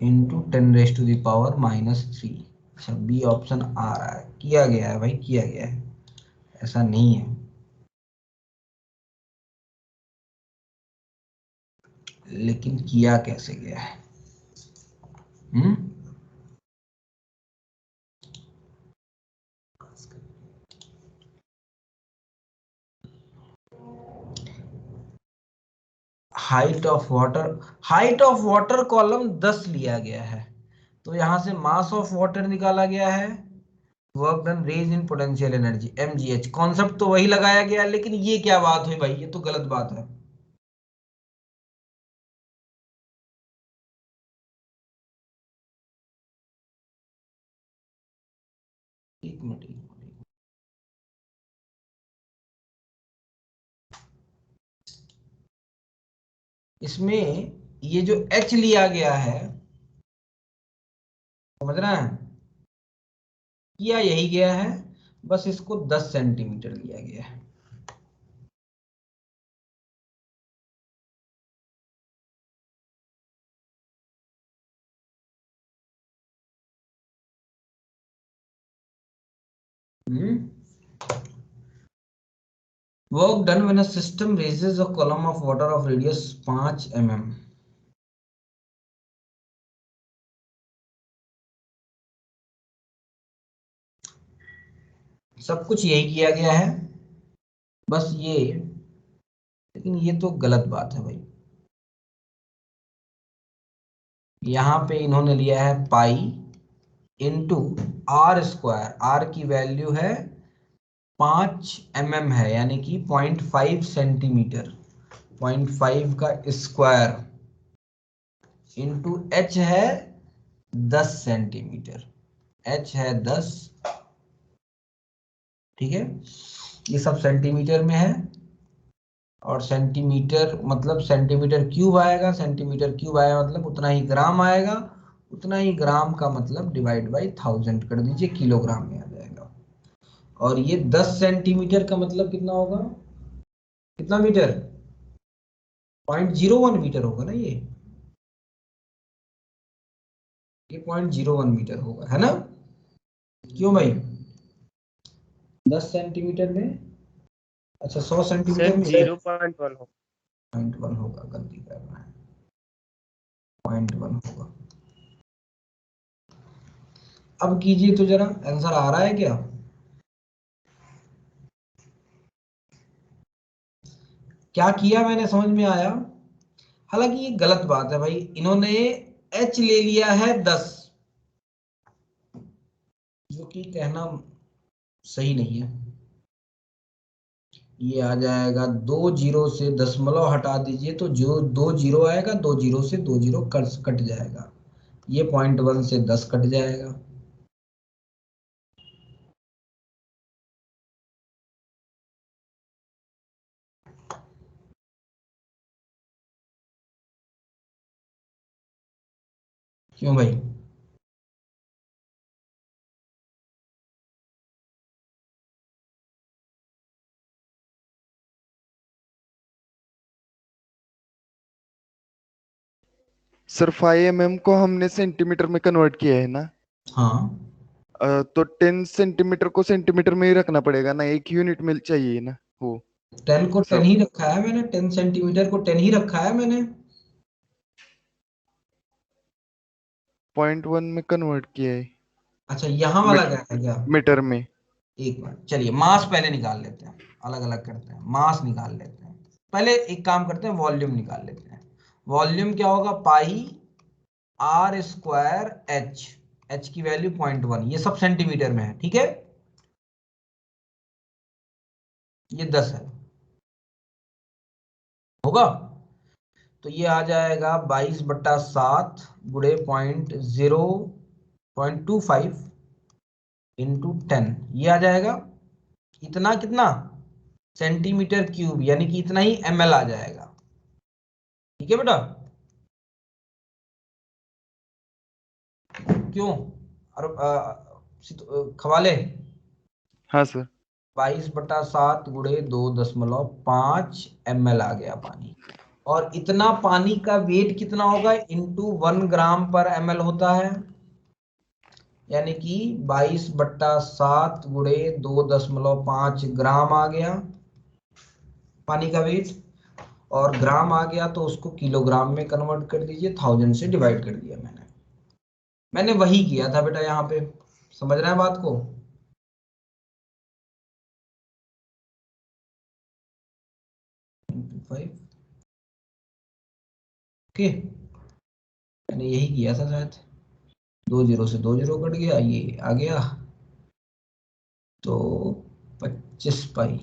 into 10 raised to the power -3। अच्छा, बी ऑप्शन आ रहा है। किया गया है भाई, किया गया है, ऐसा नहीं है, लेकिन किया कैसे गया है? हाइट ऑफ वाटर कॉलम 10 लिया गया है, तो यहां से मास ऑफ वाटर निकाला गया है। Work done raise in potential energy mgh, concept तो वही लगाया गया है, लेकिन ये क्या बात हुई भाई, ये तो गलत बात है। एक मिनट। इसमें ये जो h लिया गया है, समझ रहे हैं, किया यही गया है, बस इसको 10 सेंटीमीटर लिया गया है। Work done when a system raises a column of water of radius 5 mm. सब कुछ यही किया गया है, बस ये, लेकिन ये तो गलत बात है भाई। यहां पे इन्होंने लिया है pi into R square, R की वैल्यू है 5 mm है, यानी कि 0.5 सेंटीमीटर, 0.5 का स्क्वायर इंटू एच है 10 सेंटीमीटर, एच है 10, ठीक है। ये सब सेंटीमीटर में है, और सेंटीमीटर मतलब सेंटीमीटर क्यूब आएगा, सेंटीमीटर क्यूब आएगा मतलब उतना ही ग्राम आएगा, उतना ही ग्राम का मतलब डिवाइड बाई 1000 कर दीजिए, किलोग्राम में आ जाएगा। और ये 10 सेंटीमीटर का मतलब कितना होगा, कितना मीटर, 0.01 मीटर होगा ना, ये 0.01 मीटर होगा, है ना? क्यों भाई, 10 सेंटीमीटर में, अच्छा 100 सेंटीमीटर सर में 0.1 हो। 0.1 होगा, गलती कर रहा है, 0.1 होगा। अब कीजिए तो जरा, आंसर आ रहा है क्या? क्या किया मैंने समझ में आया? हालांकि ये गलत बात है भाई, इन्होंने h ले लिया है 10, जो कि कहना सही नहीं है। ये आ जाएगा 2 जीरो से दशमलव हटा दीजिए तो जो 2 जीरो आएगा, 2 जीरो से 2 जीरो कट जाएगा, ये 0.1 से 10 कट जाएगा। क्यों भाई? सर 5 mm को हमने सेंटीमीटर में कन्वर्ट किया है ना? हाँ, तो 10 सेंटीमीटर को सेंटीमीटर में ही रखना पड़ेगा ना, एक यूनिट में चाहिए ना वो 10 को 10 सब। ही रखा है मैंने, 10 सेंटीमीटर को 10 ही रखा है मैंने। 0.1 में कन्वर्ट किया है अच्छा, यहाँ वाला क्या है क्या? मीटर में। एक मिनट, चलिए मास पहले निकाल लेते हैं, अलग अलग करते हैं, मास निकाल लेते हैं। पहले एक काम करते हैं, वॉल्यूम निकाल लेते हैं। वॉल्यूम क्या होगा, पाई आर स्क्वायर एच, एच की वैल्यू 0.1, ये सब सेंटीमीटर में है, ठीक है। ये 10 है, होगा। तो ये आ जाएगा 22/7 गुणे 0.25 इंटू 10, ये आ जाएगा इतना, कितना सेंटीमीटर क्यूब, यानी कि इतना ही ml आ जाएगा, ठीक है बेटा। क्यों? और खवाले हाँ सर। 22/7 गुणे 2.5 ml आ गया पानी। और इतना पानी का वेट कितना होगा, इंटू 1 ग्राम पर ml होता है, यानी कि 22/7 गुणे 2.5 ग्राम आ गया पानी का वेट। और ग्राम आ गया तो उसको किलोग्राम में कन्वर्ट कर दीजिए, 1000 से डिवाइड कर दिया मैंने वही किया था बेटा यहाँ पे। समझ रहे हैं बात को? ओके, मैंने यही किया था शायद। 2 0 से 2 0 कट गया, ये आ गया तो 25 पाई।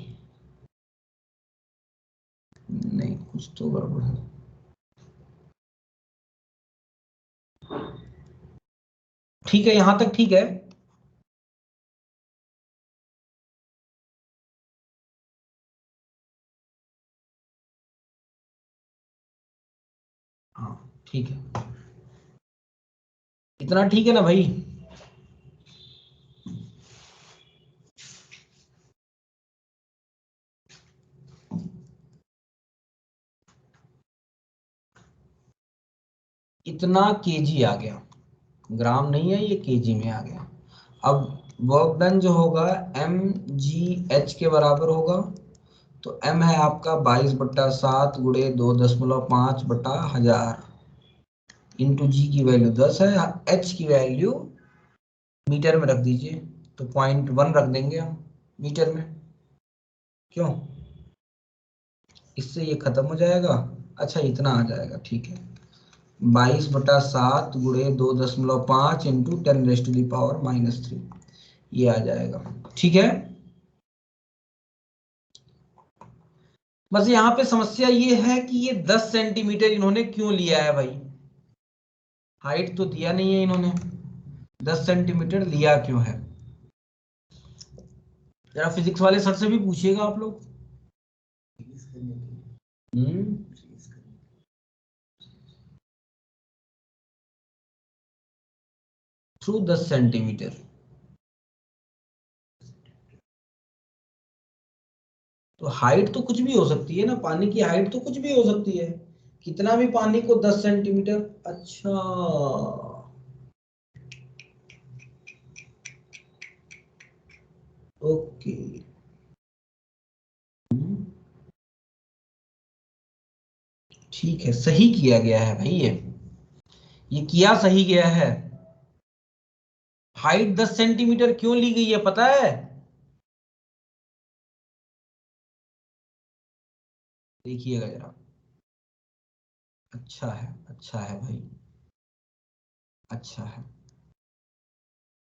नहीं, कुछ तो गड़बड़ है। ठीक है, यहां तक ठीक है। हाँ ठीक है, इतना ठीक है ना भाई? इतना केजी आ गया, ग्राम नहीं है ये, केजी में आ गया। अब वर्क डन जो होगा mgh के बराबर होगा। तो m है आपका 22/7 गुणे 2.5/1000 इंटू जी की वैल्यू 10 है, h की वैल्यू मीटर में रख दीजिए, तो 0.1 रख देंगे हम मीटर में। क्यों? इससे ये खत्म हो जाएगा। अच्छा, इतना आ जाएगा, ठीक है। 22/7 गुणे 2.5 इंटू 10⁻³ ये आ जाएगा, ठीक है। बस यहाँ पे समस्या ये है कि ये 10 सेंटीमीटर इन्होंने क्यों लिया है भाई? हाइट तो दिया नहीं है इन्होंने, 10 सेंटीमीटर लिया क्यों है? जरा फिजिक्स वाले सर से भी पूछिएगा आप लोग। Through 10 centimetre. तो हाइट तो कुछ भी हो सकती है ना, पानी की हाइट तो कुछ भी हो सकती है, कितना भी पानी को 10 सेंटीमीटर। अच्छा, ओके, ठीक है, सही किया गया है भाई, ये किया सही गया है। हाइट 10 सेंटीमीटर क्यों ली गई है पता है? देखिएगा जरा। अच्छा है, अच्छा है भाई, अच्छा है।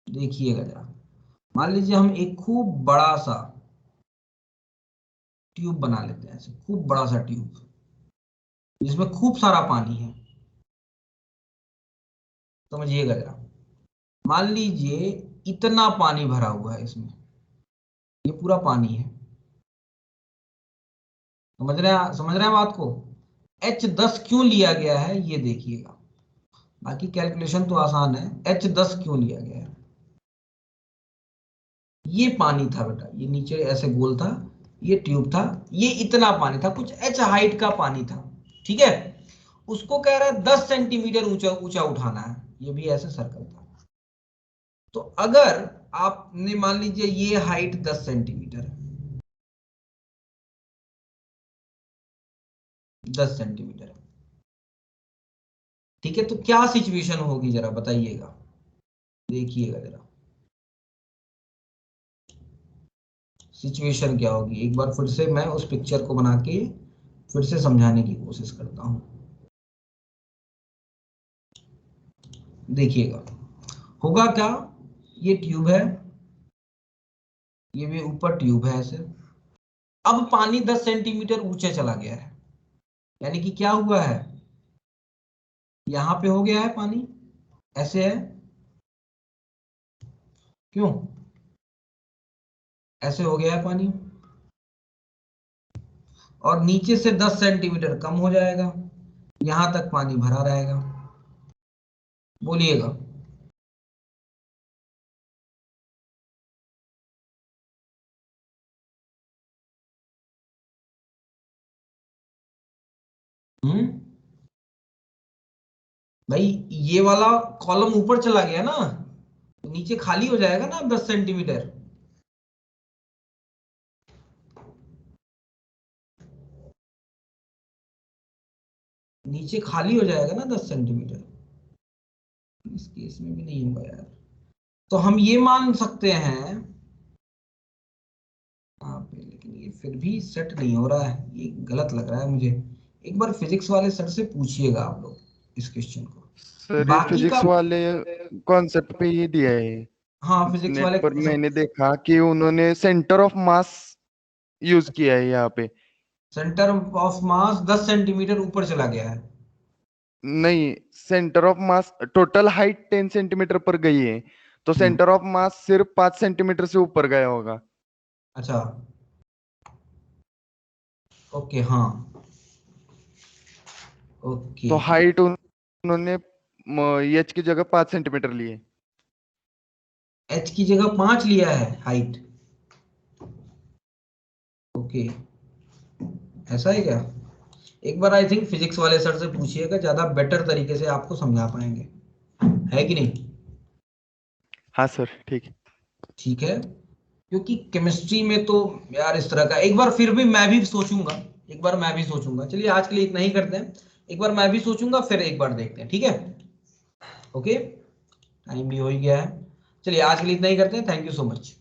देखिएगा जरा, मान लीजिए हम एक खूब बड़ा सा ट्यूब बना लेते हैं, ऐसे खूब बड़ा सा ट्यूब जिसमें खूब सारा पानी है। समझिएगा जरा, मान लीजिए इतना पानी भरा हुआ है इसमें, ये पूरा पानी है। समझ रहे हैं बात को? H10 क्यों लिया गया है ये देखिएगा, बाकी कैलकुलेशन तो आसान है। H10 क्यों लिया गया है? ये पानी था बेटा, ये नीचे ऐसे गोल था, ये ट्यूब था, ये इतना पानी था, कुछ H हाइट का पानी था, ठीक है। उसको कह रहा है 10 सेंटीमीटर ऊंचा ऊंचा उठाना है, ये भी ऐसे सर्कल था। तो अगर आपने मान लीजिए ये हाइट 10 सेंटीमीटर है, 10 सेंटीमीटर है, ठीक है। तो क्या सिचुएशन होगी जरा बताइएगा, देखिएगा जरा सिचुएशन क्या होगी। एक बार फिर से मैं उस पिक्चर को बना के फिर से समझाने की कोशिश करता हूं। देखिएगा होगा क्या, ये ट्यूब है, ये भी ऊपर ट्यूब है ऐसे। अब पानी 10 सेंटीमीटर ऊंचे चला गया है, यानी कि क्या हुआ है, यहां पे हो गया है पानी, ऐसे है, क्यों ऐसे हो गया है पानी, और नीचे से 10 सेंटीमीटर कम हो जाएगा, यहां तक पानी भरा रहेगा। बोलिएगा। भाई ये वाला कॉलम ऊपर चला गया ना, तो नीचे खाली हो जाएगा ना 10 सेंटीमीटर। नीचे खाली हो जाएगा ना 10 सेंटीमीटर। इस केस में भी नहीं होगा यार, तो हम ये मान सकते हैं लेकिन ये फिर भी सेट नहीं हो रहा है, ये गलत लग रहा है मुझे। एक बार फिजिक्स वाले सर से पूछिएगा आप लोग इस क्वेश्चन को। सर ये बाकी फिजिक्स का वाले कॉन्सेप्ट पे ये दिया है हाँ फिजिक्स नेट वाले पर, मैंने देखा कि उन्होंने सेंटर ऑफ मास यूज किया है यहाँ पे। सेंटर ऑफ मास 10 सेंटीमीटर ऊपर चला गया है। नहीं, centre of mass total height 10 centimetre पर गई है, तो सेंटर ऑफ मास सिर्फ 5 सेंटीमीटर से ऊपर गया होगा। अच्छा ओके, हाँ ओके। तो हाइट उन्होंने एच की जगह 5 सेंटीमीटर लिए। एच की जगह 5 लिया है हाइट, ओके ऐसा है क्या। एक बार आई थिंक फिजिक्स वाले सर से पूछिएगा, ज्यादा बेटर तरीके से आपको समझा पाएंगे, है कि नहीं। हाँ सर ठीक है। ठीक है, क्योंकि केमिस्ट्री में तो यार इस तरह का, एक बार फिर भी मैं भी सोचूंगा, एक बार मैं भी सोचूंगा। चलिए आज के लिए इतना ही करते हैं, एक बार मैं भी सोचूंगा फिर एक बार देखते हैं, ठीक है। ओके टाइम भी हो ही गया है, चलिए आज के लिए इतना ही करते हैं। Thank you so much.